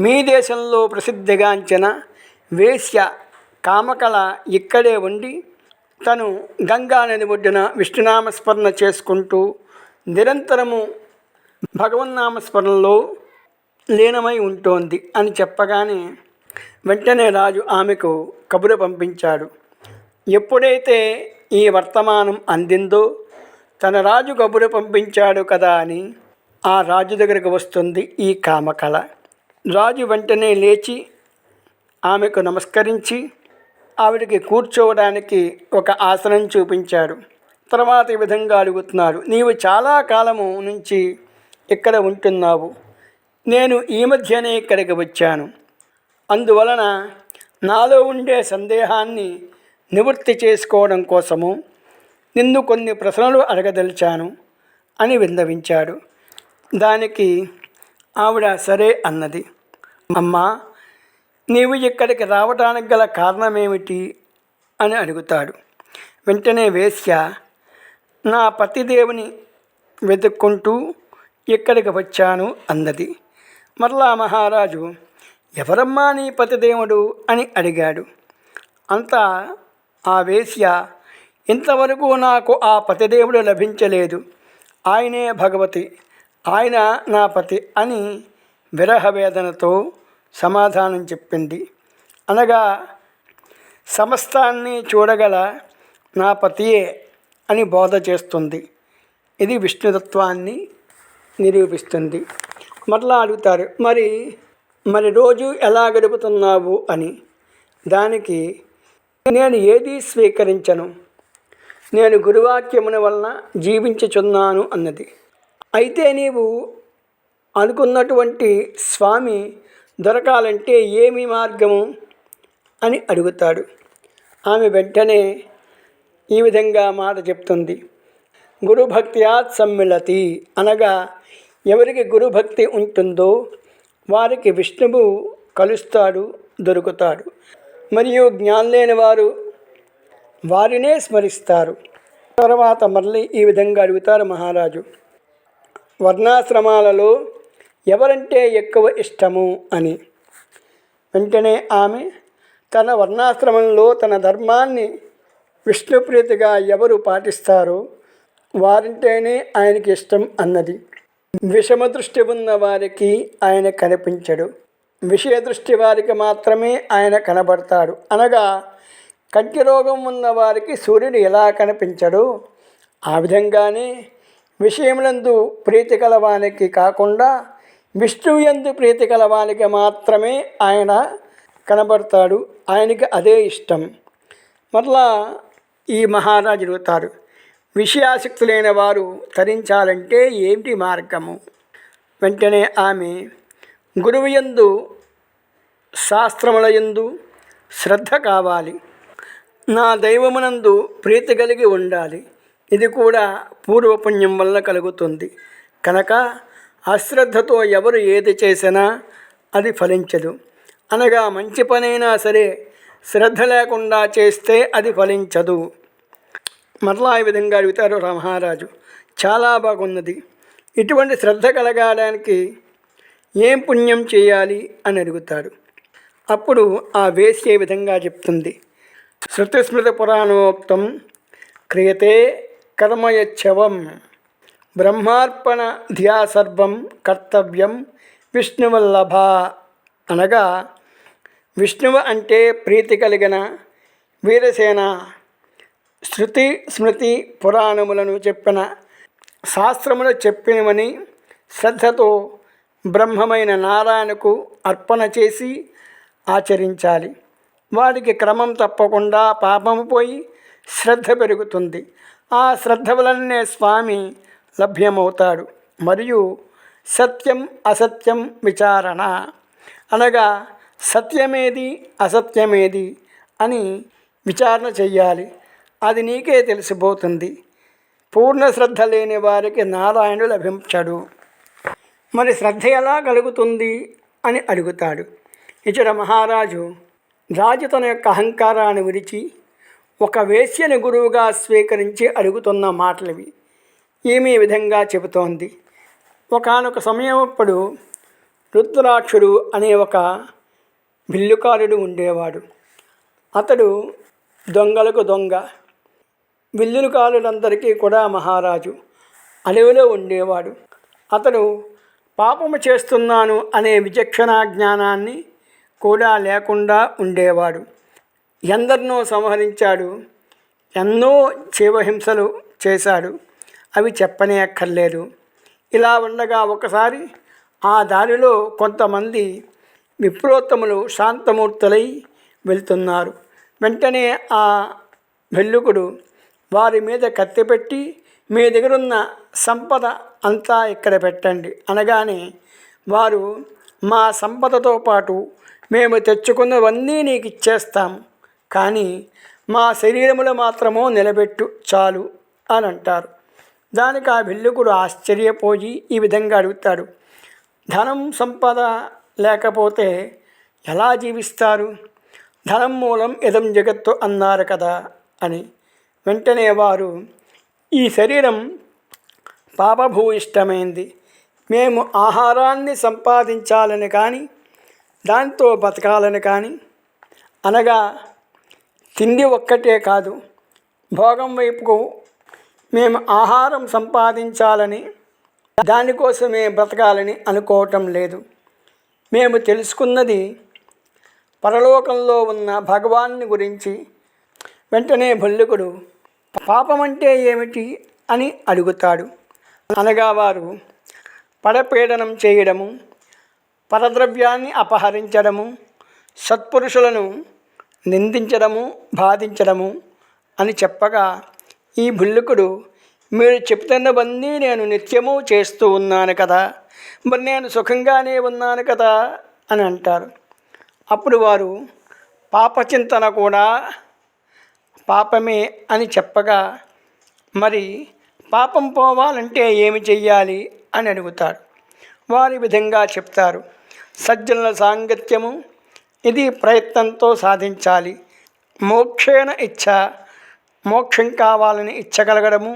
మీ దేశంలో ప్రసిద్ధిగాంచిన వేశ్య కామకళ ఇక్కడే ఉండి తను గంగా నది ఒడ్డున విష్ణునామస్మరణ చేసుకుంటూ నిరంతరము భగవన్నామస్మరణలో లీనమై ఉంటోంది అని చెప్పగానే వెంటనే రాజు ఆమెకు కబురు పంపించాడు. ఎప్పుడైతే ఈ వర్తమానం అందిందో తన రాజు కబురు పంపించాడు కదా అని ఆ రాజు దగ్గరకు వస్తుంది ఈ కామకళ. రాజు వెంటనే లేచి ఆమెకు నమస్కరించి ఆవిడికి కూర్చోవడానికి ఒక ఆసనం చూపించాడు. తర్వాత ఈ విధంగా అడుగుతున్నాడు, నీవు చాలా కాలము నుంచి ఇక్కడ ఉంటున్నావు, నేను ఈ మధ్యనే ఇక్కడికి వచ్చాను. అందువలన నాలో ఉండే సందేహాన్ని నివృత్తి చేసుకోవడం కోసము నిన్ను కొన్ని ప్రశ్నలు అడగదలిచాను అని విన్నవించాడు. దానికి ఆవిడ సరే అన్నది. అమ్మా, నీవు ఇక్కడికి రావటానికి గల కారణమేమిటి అని అడుగుతాడు. వెంటనే వేశ్య, నా పతిదేవుని వెతుక్కుంటూ ఇక్కడికి వచ్చాను అన్నది. మరలా మహారాజు, ఎవరమ్మా నీ పతిదేవుడు అని అడిగాడు. అంతా ఆ వేశ్య, ఇంతవరకు నాకు ఆ పతిదేవుడు లభించలేదు, ఆయనే భగవతి, ఆయన నా పతి అని విరహవేదనతో సమాధానం చెప్పింది. అనగా సమస్తాన్ని చూడగల నా పతియే అని బోధ చేస్తుంది. ఇది విష్ణుతత్వాన్ని నిరూపిస్తుంది. మరలా అడుగుతారు, మరి రోజు ఎలా గడుపుతున్నావు అని. దానికి, నేను ఏదీ స్వీకరించను, నేను గురువాక్యమున వలన జీవించుచున్నాను అన్నది. అయితే నీవు అనుకున్నటువంటి స్వామి దొరకాలంటే ఏమి మార్గము అని అడుగుతాడు. ఆమె వెంటనే ఈ విధంగా మాట చెప్తుంది. గురుభక్త్యాత్ సమ్మిళతి, అనగా ఎవరికి గురుభక్తి ఉంటుందో వారికి విష్ణువు కలుస్తాడు, దొరుకుతాడు. మరియు జ్ఞానం లేని వారు వారినే స్మరిస్తారు. తర్వాత మళ్ళీ ఈ విధంగా అడుగుతారు మహారాజు, వర్ణాశ్రమాలలో ఎవరంటే ఎక్కువ ఇష్టము అని. వెంటనే ఆమె తన వర్ణాశ్రమంలో తన ధర్మాన్ని విష్ణుప్రీతిగా ఎవరు పాటిస్తారో వారింటేనే ఆయనకి ఇష్టం అన్నది. విషమ దృష్టి ఉన్న వారికి ఆయన కనిపించడు, విషయ దృష్టి వారికి మాత్రమే ఆయన కనబడతాడు. అనగా కంటి రోగం ఉన్న వారికి సూర్యుడు ఎలా కనిపించడో ఆ విధంగానే విషయములందు ప్రీతి కలవానికి కాకుండా విష్ణువు యందు ప్రీతి కలవానికి మాత్రమే ఆయన కనబడతాడు. ఆయనకి అదే ఇష్టం. మరలా ఈ మహారాజు అడుగుతారు, విషయాసక్తి లేని వారు తరించాలంటే ఏమిటి మార్గము? వెంటనే ఆమె, గురువు యందు శాస్త్రముల యందు శ్రద్ధ కావాలి, నా దైవమునందు ప్రీతి కలిగి ఉండాలి. ఇది కూడా పూర్వపుణ్యం వల్ల కలుగుతుంది. కనుక అశ్రద్ధతో ఎవరు ఏది చేసినా అది ఫలించదు. అనగా మంచి పనైనా సరే శ్రద్ధ లేకుండా చేస్తే అది ఫలించదు. మరలా ఈ విధంగా అడుగుతారు మహారాజు, చాలా బాగున్నది, ఇటువంటి శ్రద్ధ కలగడానికి ఏం పుణ్యం చేయాలి అని అడుగుతాడు. అప్పుడు ఆ వేశ్య ఈ విధంగా చెప్తుంది, శృతిస్మృతి పురాణోక్తం క్రియతే కర్మయచ్చవం బ్రహ్మార్పణ ధ్యా సర్వం కర్తవ్యం విష్ణువల్లభ. అనగా విష్ణువు అంటే ప్రీతి కలిగిన వీరసేన శృతి స్మృతి పురాణములను చెప్పిన శాస్త్రములు చెప్పినవని శ్రద్ధతో బ్రహ్మమైన నారాయణకు అర్పణ చేసి ఆచరించాలి. వాడికి క్రమం తప్పకుండా పాపము పోయి శ్రద్ధ పెరుగుతుంది. ఆ శ్రద్ధ వలనే స్వామి లభ్యమవుతాడు. మరియు సత్యం అసత్యం విచారణ, అనగా సత్యమేది అసత్యమేది అని విచారణ చెయ్యాలి. అది నీకే తెలిసిపోతుంది. పూర్ణ శ్రద్ధ లేని వారికి నారాయణుడు లభించడు. మరి శ్రద్ధ ఎలా కలుగుతుంది అని అడుగుతాడు. ఇచ్చట మహారాజు రాజు తన యొక్క అహంకారాన్ని విడిచి ఒక వేశ్యని గురువుగా స్వీకరించి అడుగుతున్న మాటలవి. ఈమె ఈ విధంగా చెబుతోంది. ఒకానొక సమయం అప్పుడు రుద్రాక్షుడు అనే ఒక విల్లుకారుడు ఉండేవాడు. అతడు దొంగలకు దొంగ, విల్లుకారులందరికీ కూడా మహారాజు. అడవిలో ఉండేవాడు. అతడు పాపము చేస్తున్నాను అనే విచక్షణ జ్ఞానాన్ని కూడా లేకుండా ఉండేవాడు. ఎందరినో సంహరించాడు, ఎన్నో జీవహింసలు చేశాడు, అవి చెప్పనే అక్కర్లేదు. ఇలా ఉండగా ఒకసారి ఆ దారిలో కొంతమంది విప్రోత్తములు శాంతమూర్తులై వెళ్తున్నారు. వెంటనే ఆ వెల్లుకుడు వారి మీద కత్తి పెట్టి, మీ దగ్గరున్న సంపద అంతా ఇక్కడ పెట్టండి అనగానే వారు, మా సంపదతో పాటు మేము తెచ్చుకున్నవన్నీ నీకు ఇచ్చేస్తాం, కానీ మా శరీరములు మాత్రమో నిలబెట్టు చాలు అని అంటారు. దానికి ఆ విల్లుకుడు ఆశ్చర్యపోయి ఈ విధంగా అడుగుతాడు, ధనం సంపద లేకపోతే ఎలా జీవిస్తారు? ధనం మూలం ఇదం జగత్తు అన్నారు కదా అని. వెంటనే వారు, ఈ శరీరం పాపభూయిష్టమైంది, మేము ఆహారాన్ని సంపాదించాలని కానీ దాంతో బతకాలని కానీ, అనగా తిండి ఒక్కటే కాదు, భోగం వైపుకు మేము ఆహారం సంపాదించాలని దానికోసమే బ్రతకాలని అనుకోవటం లేదు. మేము తెలుసుకున్నది పరలోకంలో ఉన్న భగవాన్ని గురించి. వెంటనే భల్లుకుడు పాపం అంటే ఏమిటి అని అడుగుతాడు. అనగా వారు పరపీడనం చేయడము, పరద్రవ్యాన్ని అపహరించడము, సత్పురుషులను నిందించడము, బాధించడము అని చెప్పగా ఈ భుల్లుకుడు, మీరు చెప్తున్నవన్నీ నేను నిత్యము చేస్తూ ఉన్నాను కదా, మరి నేను సుఖంగానే ఉన్నాను కదా అని అంటారు. అప్పుడు వారు పాపచింతన కూడా పాపమే అని చెప్పగా, మరి పాపం పోవాలంటే ఏమి చెయ్యాలి అని అడుగుతారు. వారి విధంగా చెప్తారు. సజ్జనుల సాంగత్యము, ఇది ప్రయత్నంతో సాధించాలి. మోక్షేణ ఇచ్ఛ, మోక్షం కావాలని ఇచ్చగలగడము.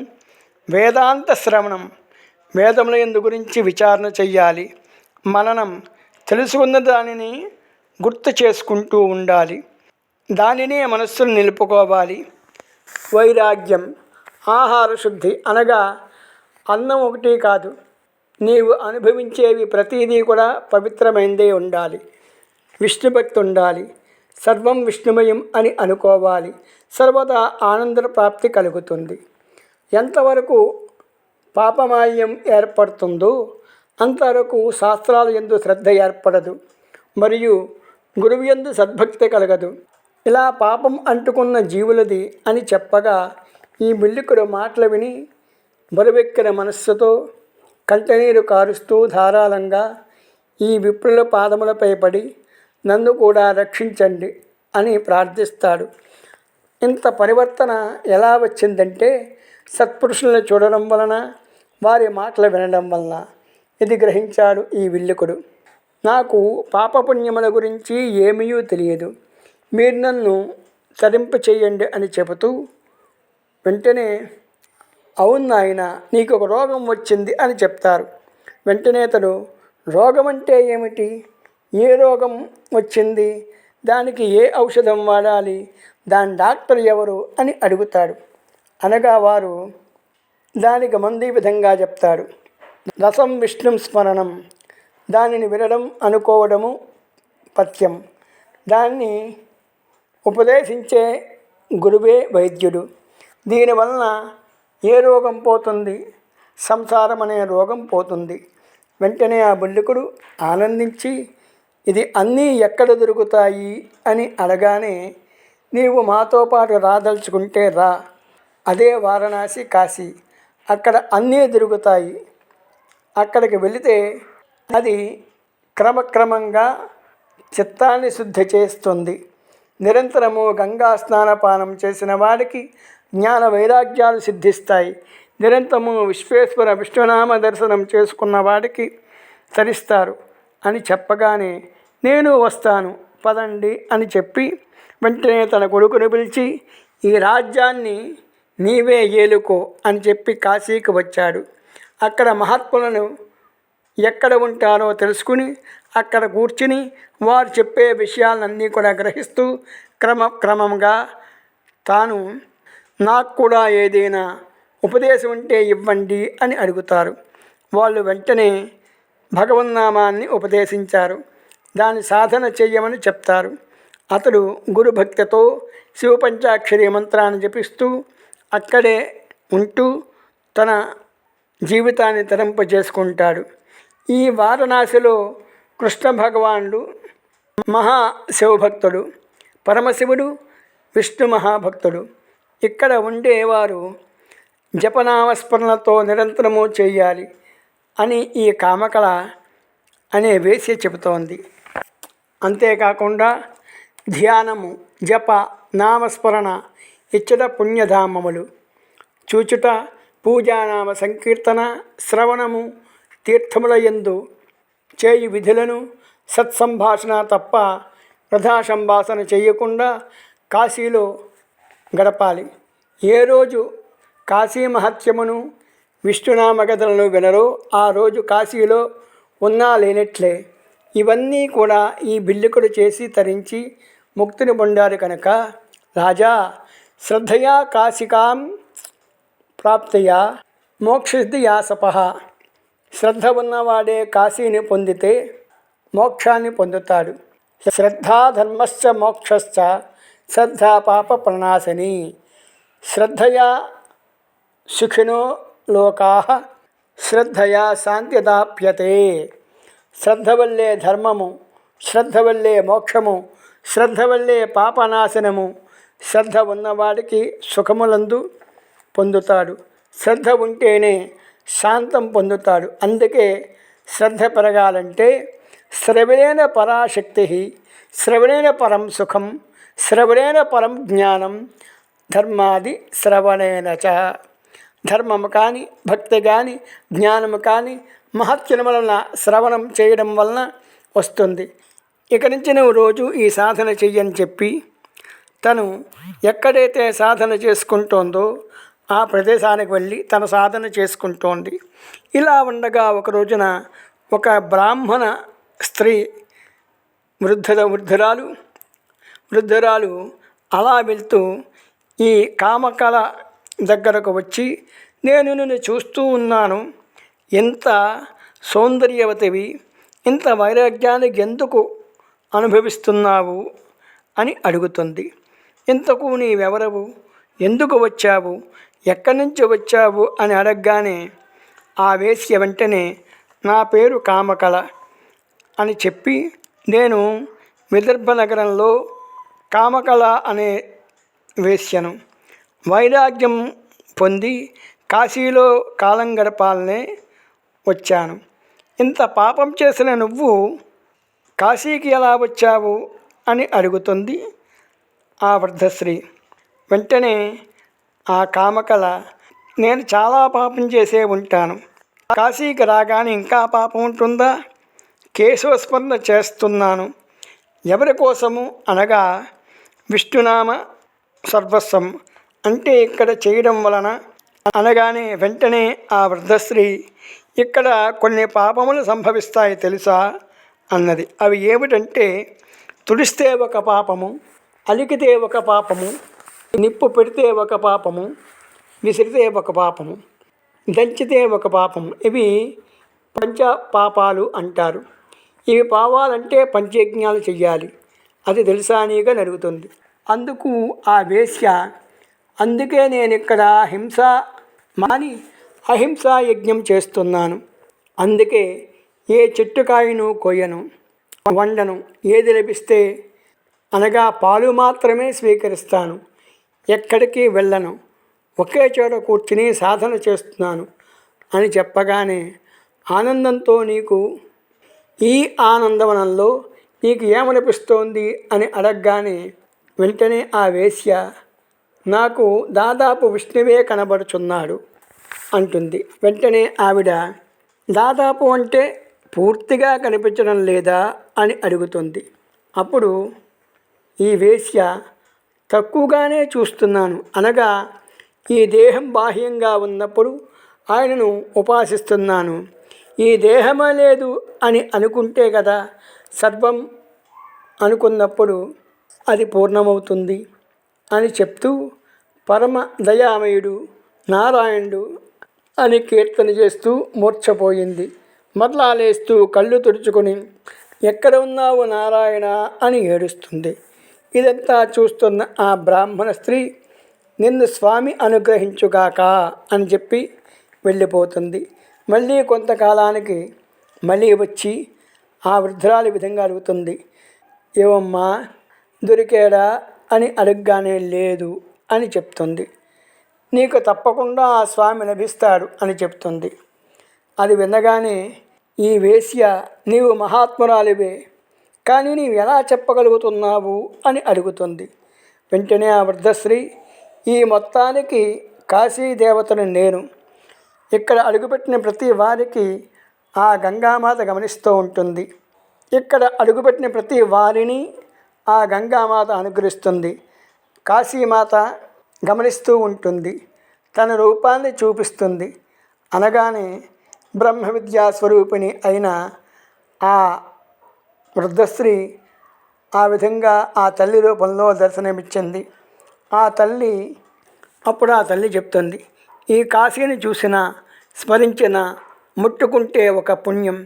వేదాంత శ్రవణం, వేదముల యందు గురించి విచారణ చెయ్యాలి. మననం, తెలుసుకున్న దానిని గుర్తు చేసుకుంటూ ఉండాలి, దానినే మనస్సును నిలుపుకోవాలి. వైరాగ్యం, ఆహార శుద్ధి, అనగా అన్నం ఒకటి కాదు, నీవు అనుభవించేవి ప్రతిదీ కూడా పవిత్రమైందే ఉండాలి. విష్ణుభక్తి ఉండాలి, సర్వం విష్ణుమయం అని అనుకోవాలి. సర్వదా ఆనంద ప్రాప్తి కలుగుతుంది. ఎంతవరకు పాపమాల్యం ఏర్పడుతుందో అంతవరకు శాస్త్రాల యందు శ్రద్ధ ఏర్పడదు, మరియు గురువు యందు సద్భక్తి కలగదు. ఇలా పాపం అంటుకున్న జీవులది అని చెప్పగా ఈ బిల్లికుడు మాటలు విని బరువెక్కిన మనస్సుతో కంటనీరు కారుస్తూ ధారాళంగా ఈ విప్రుల పాదములపై పడి నన్ను కూడా రక్షించండి అని ప్రార్థిస్తాడు. ఇంత పరివర్తన ఎలా వచ్చిందంటే సత్పురుషులను చూడడం వలన, వారి మాటలు వినడం వలన. ఇది గ్రహించాడు ఈ విల్లికుడు. నాకు పాపపుణ్యముల గురించి ఏమీ తెలియదు, మీరు నన్ను తరింప చేయండి అని చెబుతూ వెంటనే, అవును నాయన, నీకు ఒక రోగం వచ్చింది అని చెప్తారు. వెంటనే అతడు, రోగం అంటే ఏమిటి, ఏ రోగం వచ్చింది, దానికి ఏ ఔషధం వాడాలి, దాని డాక్టర్ ఎవరు అని అడుగుతాడు. అనగా వారు దానికి మందు ఈ విధంగా చెప్తాడు. రసం విష్ణుం స్మరణం, దానిని వినడం అనుకోవడము పథ్యం, దాన్ని ఉపదేశించే గురువే వైద్యుడు. దీనివలన ఏ రోగం పోతుంది, సంసారం అనే రోగం పోతుంది. వెంటనే ఆ బుల్లికుడు ఆనందించి, ఇది అన్నీ ఎక్కడ దొరుకుతాయి అని అడగానే, నీవు మాతో పాటు రాదలుచుకుంటే రా, అదే వారణాసి కాశీ, అక్కడ అన్నీ దొరుకుతాయి. అక్కడికి వెళితే అది క్రమక్రమంగా చిత్తాన్ని శుద్ధి చేస్తుంది. నిరంతరము గంగా స్నానపానం చేసిన వాడికి జ్ఞాన వైరాగ్యాలు సిద్ధిస్తాయి. నిరంతరము విశ్వేశ్వర విష్ణునామ దర్శనం చేసుకున్న వాడికి తరిస్తారు అని చెప్పగానే, నేను వస్తాను పదండి అని చెప్పి వెంటనే తన కొడుకును పిలిచి, ఈ రాజ్యాన్ని నీవే ఏలుకో అని చెప్పి కాశీకి వచ్చాడు. అక్కడ మహాత్ములను ఎక్కడ ఉంటారో తెలుసుకుని అక్కడ కూర్చుని వారు చెప్పే విషయాలన్నీ కూడా గ్రహిస్తూ క్రమంగా తాను, నాకు కూడా ఏదైనా ఉపదేశం ఉంటే ఇవ్వండి అని అడుగుతారు. వాళ్ళు వెంటనే భగవన్నామాన్ని ఉపదేశించారు. దాని సాధన చెయ్యమని చెప్తారు. అతడు గురుభక్తితో శివపంచాక్షరి మంత్రాన్ని జపిస్తూ అక్కడే ఉంటూ తన జీవితాన్ని తరింపజేసుకుంటాడు. ఈ వారణాసిలో కృష్ణ భగవానుడు మహాశివభక్తుడు, పరమశివుడు విష్ణు మహాభక్తుడు. ఇక్కడ ఉండేవారు జపనామస్మరణతో నిరంతరము చేయాలి అని ఈ కామకళ అనే వేసి చెబుతోంది. అంతేకాకుండా ధ్యానము, జప, నామస్మరణ ఇచ్చట పుణ్యధామములు, చూచుట, పూజానామ సంకీర్తన, శ్రవణము, తీర్థముల యందు చేయు విధులను సత్సంభాషణ తప్ప వృధా సంభాషణ చేయకుండా కాశీలో గడపాలి. ఏ రోజు కాశీ మహత్యమును విష్ణునామకథలను వినరో ఆ రోజు కాశీలో ఉన్నా లేనట్లే. ఇవన్నీ కూడా ఈ బిల్లికుడు చేసి తరించి ముక్తిని పొందారు కనుక రాజా శ్రద్ధయా కాశికాం ప్రాప్తయా మోక్షసిద్ధియా సపః. శ్రద్ధ ఉన్నవాడే కాశీని పొందితే మోక్షాన్ని పొందుతాడు. శ్రద్ధా ధర్మశ్చ మోక్షశ్చ శ్రద్ధా పాప ప్రణాశిని. శ్రద్ధయా సుఖినో లోకాః శ్రద్ధయా శాంతిదాప్యతే. శ్రద్ధ వల్లే ధర్మము, శ్రద్ధ వల్లే మోక్షము, శ్రద్ధ వల్లే పాపనాశనము. శ్రద్ధ ఉన్నవాడికి సుఖములందు పొందుతాడు. శ్రద్ధ ఉంటేనే శాంతం పొందుతాడు. అందుకే శ్రద్ధ పెరగాలంటే శ్రవణేన పరాశక్తి, శ్రవణేన పరం సుఖం, శ్రవణేన పరం జ్ఞానం, ధర్మాది శ్రవణేన చ. ధర్మము కానీ, భక్తి కానీ, జ్ఞానము కానీ మహత్యం వలన శ్రవణం చేయడం వలన వస్తుంది. ఇక నుంచి నువ్వు రోజు ఈ సాధన చెయ్యని చెప్పి తను ఎక్కడైతే సాధన చేసుకుంటోందో ఆ ప్రదేశానికి వెళ్ళి తన సాధన చేసుకుంటోంది. ఇలా ఉండగా ఒక రోజున ఒక బ్రాహ్మణ స్త్రీ వృద్ధురాలు అలా వెళ్తూ ఈ కామకళ దగ్గరకు వచ్చి, నేను నిన్ను చూస్తూ ఉన్నాను, ఎంత సౌందర్యవతివి, ఇంత వైరాగ్యానికి ఎందుకు అనుభవిస్తున్నావు అని అడుగుతుంది. ఇంతకు నీవెవరవు, ఎందుకు వచ్చావు, ఎక్కడి నుంచి వచ్చావు అని అడగగానే ఆ వేశ్య వెంటనే నా పేరు కామకళ అని చెప్పి, నేను విదర్భ నగరంలో కామకళ అనే వేశ్యను, వైరాగ్యం పొంది కాశీలో కాలం గడపాలనే వచ్చాను. ఇంత పాపం చేసిన నువ్వు కాశీకి ఎలా వచ్చావు అని అడుగుతుంది ఆ వృద్ధశ్రీ. వెంటనే ఆ కామకళ, నేను చాలా పాపం చేసే ఉంటాను, కాశీకి రాగానే ఇంకా పాపం ఉంటుందా, కేశవస్మరణ చేస్తున్నాను. ఎవరి కోసము అనగా విష్ణునామ సర్వస్వం అంటే ఇక్కడ చేయడం వలన అనగానే వెంటనే ఆ వృద్ధశ్రీ, ఇక్కడ కొన్ని పాపములు సంభవిస్తాయి తెలుసా అన్నది. అవి ఏమిటంటే, తుడిస్తే ఒక పాపము, అలికితే ఒక పాపము, నిప్పు పెడితే ఒక పాపము, విసిరితే ఒక పాపము, దంచితే ఒక పాపము. ఇవి పంచ పాపాలు అంటారు. ఇవి పోవాలంటే పంచయజ్ఞాలు చెయ్యాలి. అది తెలుసా నీగా అడుగుతుంది. అందుకు ఆ వేశ్య, అందుకే నేను ఇక్కడ హింస మాని అహింసా యజ్ఞం చేస్తున్నాను. అందుకే ఏ చెట్టుకాయను కొయ్యను, వండను, ఏది లభిస్తే అనగా పాలు మాత్రమే స్వీకరిస్తాను, ఎక్కడికి వెళ్ళను, ఒకే చోట కూర్చుని సాధన చేస్తున్నాను అని చెప్పగానే ఆనందంతో, నీకు ఈ ఆనందవనంలో నీకు ఏమనిపిస్తోంది అని అడగగానే వెంటనే ఆ వేశ్య, నాకు దాదాపు విష్ణువే కనబడుచున్నాడు అంటుంది. వెంటనే ఆవిడ, దాదాపు అంటే పూర్తిగా కనిపించడం లేదా అని అడుగుతుంది. అప్పుడు ఈ వేశ్య, తక్కువగానే చూస్తున్నాను అనగా ఈ దేహం బాహ్యంగా ఉన్నప్పుడు ఆయనను ఉపాసిస్తున్నాను, ఈ దేహమే లేదు అని అనుకుంటే కదా సర్వం అనుకున్నప్పుడు అది పూర్ణమవుతుంది అని చెప్తూ పరమ దయామయుడు నారాయణుడు అని కీర్తన చేస్తూ మూర్ఛపోయింది. మరలా లేస్తూ కళ్ళు తుడుచుకొని, ఎక్కడ ఉన్నావు నారాయణ అని ఏడుస్తుంది. ఇదంతా చూస్తున్న ఆ బ్రాహ్మణ స్త్రీ, నిన్ను స్వామి అనుగ్రహించుగాక అని చెప్పి వెళ్ళిపోతుంది. మళ్ళీ కొంతకాలానికి మళ్ళీ వచ్చి ఆ వృద్ధురాలి విధంగా అడుగుతుంది, ఏవమ్మా దొరికాడా అని అడగగానే లేదు అని చెప్తుంది. నీకు తప్పకుండా ఆ స్వామి లభిస్తాడు అని చెప్తుంది. అది వినగానే ఈ వేశ్య, నీవు మహాత్మురాలివే, కానీ నీవు ఎలా చెప్పగలుగుతున్నావు అని అడుగుతుంది. వెంటనే ఆ వృద్ధశ్రీ, ఈ మొత్తానికి కాశీ దేవతను నేను, ఇక్కడ అడుగుపెట్టిన ప్రతి వారికి ఆ గంగామాత గమనిస్తూ ఉంటుంది. ఇక్కడ అడుగుపెట్టిన ప్రతి వారిని ఆ గంగామాత అనుగ్రహిస్తుంది. కాశీమాత గమనిస్తూ ఉంటుంది, తన రూపాన్ని చూపిస్తుంది. అనగానే బ్రహ్మ విద్యా స్వరూపిణి అయిన ఆ వృద్ధశ్రీ ఆ విధంగా ఆ తల్లి రూపంలో దర్శనమిచ్చింది. ఆ తల్లి చెప్తుంది, ఈ కాశీని చూసిన, స్మరించిన, ముట్టుకుంటే ఒక పుణ్యం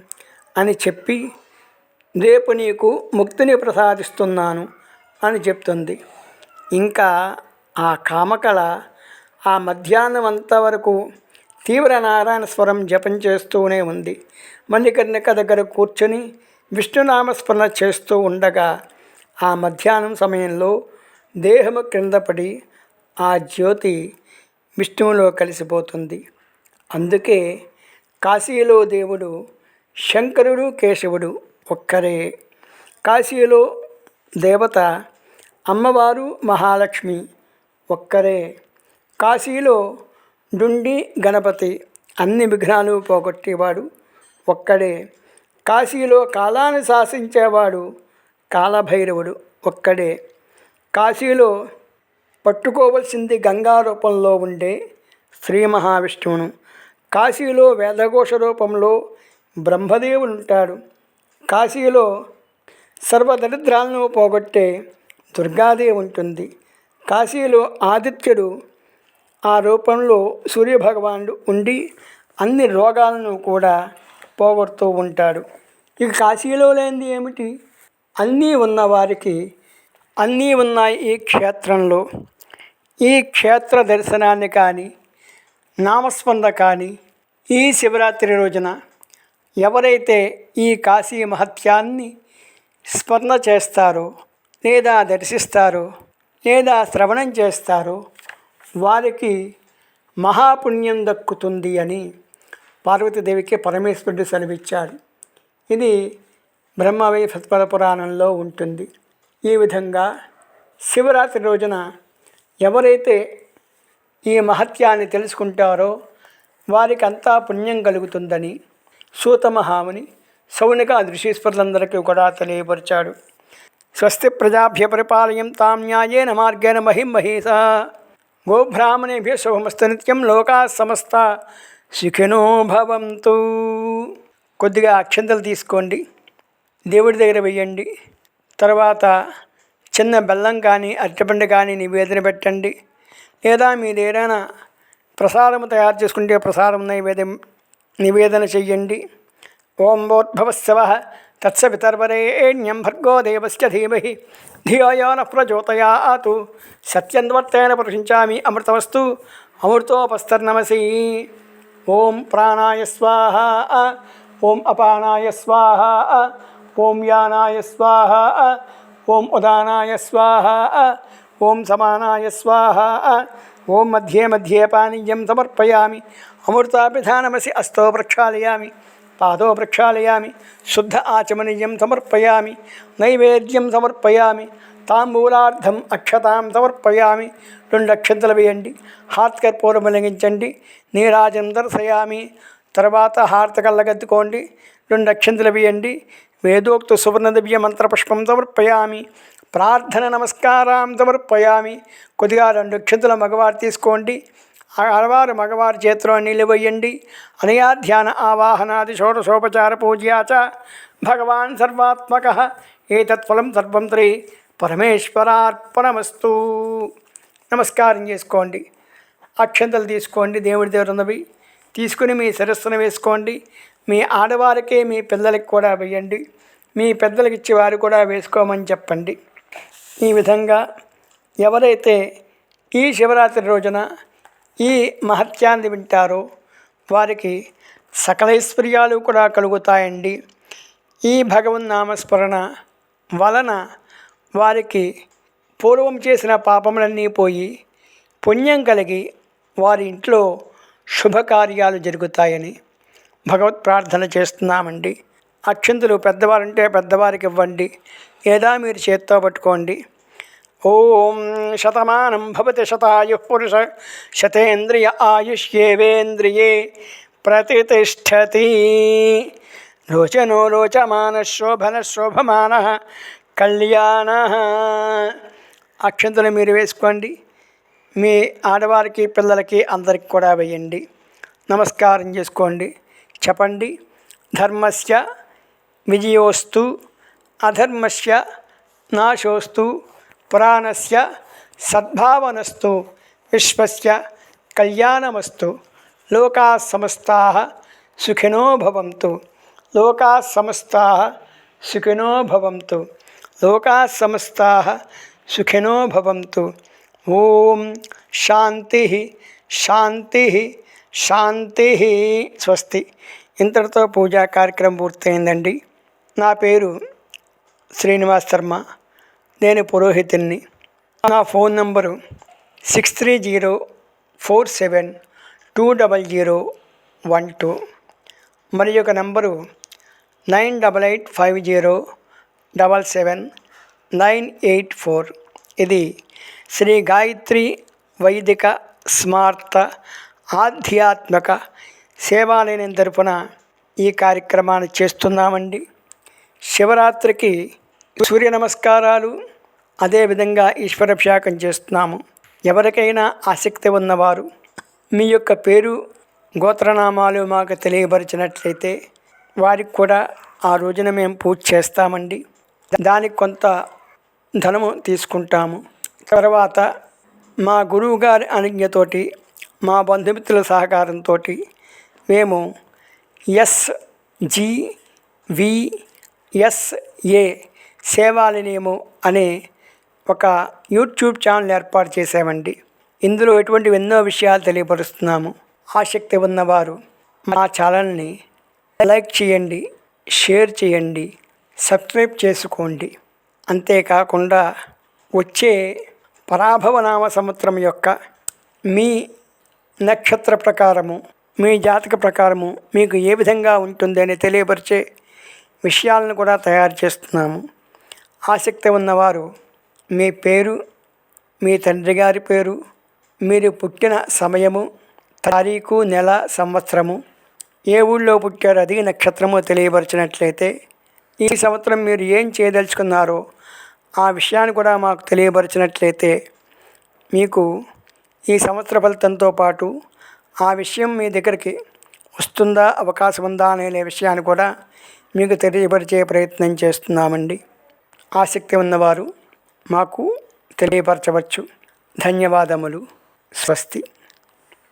అని చెప్పి రేపు నీకు ముక్తిని ప్రసాదిస్తున్నాను అని చెప్తుంది. ఇంకా ఆ కామకళ ఆ మధ్యాహ్నం అంతవరకు తీవ్ర నారాయణ స్వరం జపం చేస్తూనే ఉంది. మణికర్ణిక దగ్గర కూర్చొని విష్ణునామస్మరణ చేస్తూ ఉండగా ఆ మధ్యాహ్నం సమయంలో దేహము క్రింద పడి ఆ జ్యోతి విష్ణువులో కలిసిపోతుంది. అందుకే కాశీలో దేవుడు శంకరుడు, కేశవుడు ఒక్కరే. కాశీలో దేవత అమ్మవారు మహాలక్ష్మి ఒక్కరే. కాశీలో డుండి గణపతి అన్ని విఘ్నాలు పోగొట్టేవాడు ఒక్కడే. కాశీలో కాలాన్ని శాసించేవాడు కాలభైరవుడు ఒక్కడే. కాశీలో పట్టుకోవలసింది గంగా రూపంలో ఉండే శ్రీ మహావిష్ణువును. కాశీలో వేదఘోష రూపంలో బ్రహ్మదేవుడు ఉంటాడు. కాశీలో సర్వదరిద్రాలను పోగొట్టే దుర్గాదేవి ఉంటుంది. కాశీలో ఆదిత్యుడు ఆ రూపంలో సూర్యభగవానుడు ఉండి అన్ని రోగాలను కూడా పోగొడుతూ ఉంటాడు. ఇక కాశీలో లేనిది ఏమిటి? అన్నీ ఉన్నవారికి అన్నీ ఉన్నాయి ఈ క్షేత్రంలో. ఈ క్షేత్ర దర్శనాన్ని కానీ, నామస్మరణ కానీ ఈ శివరాత్రి రోజున ఎవరైతే ఈ కాశీ మహత్యాన్ని స్మరణ చేస్తారో, లేదా దర్శిస్తారో, లేదా శ్రవణం చేస్తారో వారికి మహాపుణ్యం దక్కుతుంది అని పార్వతీదేవికి పరమేశ్వరుడు సెలవిచ్చాడు. ఇది బ్రహ్మవైవర్త పురాణంలో ఉంటుంది. ఈ విధంగా శివరాత్రి రోజున ఎవరైతే ఈ మహత్యాన్ని తెలుసుకుంటారో వారికి అంతా పుణ్యం కలుగుతుందని సూత మహాముని శౌనక ఋషీశ్వరులందరికీ కూడా తెలియపరిచాడు. స్వస్తి ప్రజాభ్య పరిపాలయంతాం న్యాయేన మార్గేణ మహిం మహీసా గోబ్రాహ్మణేభ్య శుభమస్తు నిత్యం లోకా సమస్త సుఖినో భవంతు. కొద్దిగా అక్షంతలు తీసుకోండి, దేవుడి దగ్గర వేయండి. తర్వాత చిన్న బెల్లం కానీ అరటిపండు కానీ నివేదన పెట్టండి. లేదా మీరు ఏదైనా ప్రసాదం తయారు చేసుకుంటే ప్రసాదం నివేదన చెయ్యండి. ఓం భోద్భవస్సవః తత్సవితర్వరేణ్యం భర్గో దేవస్య ధీమహి ధియో యో నః ప్రచోదయాత్ సత్యంవర్తేన ప్రశంసామి అమృతమస్తు అమృతోపస్తర్నమసి. ఓం ప్రాణాయ స్వాహ, ఓం అపానాయ స్వాహ, ఓం యానాయ స్వాహ, ఓం ఉదానాయ స్వాహ, ఓం సమానాయ స్వాహ, ఓం మధ్యే మధ్యే పానీయం సమర్పయామి. అమృతాభిధానమసి అస్తో ప్రక్షాళయామి, పాదో ప్రక్షాళయామి, శుద్ధ ఆచమనీయం సమర్పయామి, నైవేద్యం సమర్పయామి, తాంబూలార్థం అక్షతాం సమర్పయామి. 2 అక్షంతలు వేయండి, హార్తకర్పూరం వెలిగించండి, నీరాజనం దర్శయామి. తర్వాత హారత కళ్ళగద్దుకోండి, 2 అక్షంతలు వేయండి, వేదోక్త సువర్ణ దివ్య మంత్రపుష్పం సమర్పయామి, ప్రార్థన నమస్కారం సమర్పయామి. కొద్దిగా 2 అక్షంతల మగవారు తీసుకోండి, ఆడవారు మగవారి చేతిలో నీళ్ళు వేయండి. అనయా ధ్యాన ఆవాహనాది షోడశోపచార పూజ్యా చ భగవాన్ సర్వాత్మక ఏతత్ఫలం సర్వం శ్రీ పరమేశ్వరార్పణమస్తు. నమస్కారం చేసుకోండి, అక్షంతలు తీసుకోండి, దేవుడి దగ్గర ఉన్నవి తీసుకుని మీ శిరస్సును వేసుకోండి. మీ ఆడవారికే మీ పిల్లలకి కూడా వేయండి, మీ పెద్దలకి ఇచ్చేవారు కూడా వేసుకోమని చెప్పండి. ఈ విధంగా ఎవరైతే ఈ శివరాత్రి రోజున ఈ మహత్యాన్ని వింటారో వారికి సకలైశ్వర్యాలు కూడా కలుగుతాయండి. ఈ భగవన్నామస్మరణ వలన వారికి పూర్వం చేసిన పాపములన్నీ పోయి పుణ్యం కలిగి వారి ఇంట్లో శుభకార్యాలు జరుగుతాయని భగవత్ ప్రార్థన చేస్తున్నామండి. అక్షంతులు పెద్దవారంటే పెద్దవారికి ఇవ్వండి, లేదా మీరు చేత్తో పట్టుకోండి. ఓం శతమానం భవతి శతాయుః పురుష శతేంద్రియ ఆయుష్యేవేంద్రియే ప్రతిష్టతి. రోచనో రోచమాన శోభన శోభమాన కళ్యాణ. అక్షంతలు మీరు వేసుకోండి. మీ ఆడవారికి పిల్లలకి అందరికి కూడా వేయండి. నమస్కారం చేసుకోండి. చెప్పండి. ధర్మస్య విజయోస్తు అధర్మస్య నాశోస్తు పురాణస్య సద్భావనస్తు విశ్వస్య కళ్యాణమస్తు. లోకా సమస్తాః సుఖినో భవంతు. లోకా సమస్తాః సుఖినో భవంతు. లోకా సమస్తాః సుఖినో భవంతు. ఓం శాంతి శాంతి శాంతి. స్వస్తి. ఇంతటితో పూజా కార్యక్రమం పూర్తయిందండి. నా పేరు శ్రీనివాస్ శర్మ. నేను పురోహితుడిని. నా ఫోన్ నంబరు 6304720012. మరి యొక్క నంబరు 9850777984. ఇది శ్రీ గాయత్రి వైదిక స్మార్త ఆధ్యాత్మిక సేవాలయం తరపున ఈ కార్యక్రమాన్ని చేస్తున్నామండి. శివరాత్రికి సూర్య నమస్కారాలు, అదేవిధంగా ఈశ్వరాభిషేకం చేస్తున్నాము. ఎవరికైనా ఆసక్తి ఉన్నవారు మీ యొక్క పేరు గోత్రనామాలు మాకు తెలియపరిచినట్లయితే వారికి కూడా ఆ రోజున మేము పూజ చేస్తామండి. దానికి కొంత ధనము తీసుకుంటాము. తర్వాత మా గురువుగారి అనుజ్ఞతోటి, మా బంధుమిత్రుల సహకారంతో మేము SGVSA సేవాలయము అనే ఒక యూట్యూబ్ ఛానల్ ఏర్పాటు చేసామండి. ఇందులో ఎటువంటి ఎన్నో విషయాలు తెలియపరుస్తున్నాము. ఆసక్తి ఉన్నవారు మా ఛానల్ని లైక్ చేయండి, షేర్ చేయండి, సబ్స్క్రైబ్ చేసుకోండి. అంతేకాకుండా వచ్చే పరాభవనామ సంవత్సరం యొక్క మీ నక్షత్ర ప్రకారము, మీ జాతక ప్రకారము మీకు ఏ విధంగా ఉంటుందని తెలియపరిచే విషయాలను కూడా తయారు చేస్తున్నాము. ఆసక్తి ఉన్నవారు మీ పేరు, మీ తండ్రి గారి పేరు, మీరు పుట్టిన సమయము, తారీఖు, నెల, సంవత్సరము, ఏ ఊళ్ళో పుట్టారో అది నక్షత్రము తెలియపరిచినట్లయితే ఈ సంవత్సరం మీరు ఏం చేయదలుచుకున్నారో ఆ విషయాన్ని కూడా మాకు తెలియపరిచినట్లయితే మీకు ఈ సంవత్సర ఫలితంతో పాటు ఆ విషయం మీ దగ్గరికి వస్తుందా, అవకాశం ఉందా అనే విషయాన్ని కూడా మీకు తెలియపరిచే ప్రయత్నం చేస్తున్నామండి. ఆసక్తి ఉన్నవారు మాకు తెలియపరచవచ్చు. ధన్యవాదములు. స్వస్తి.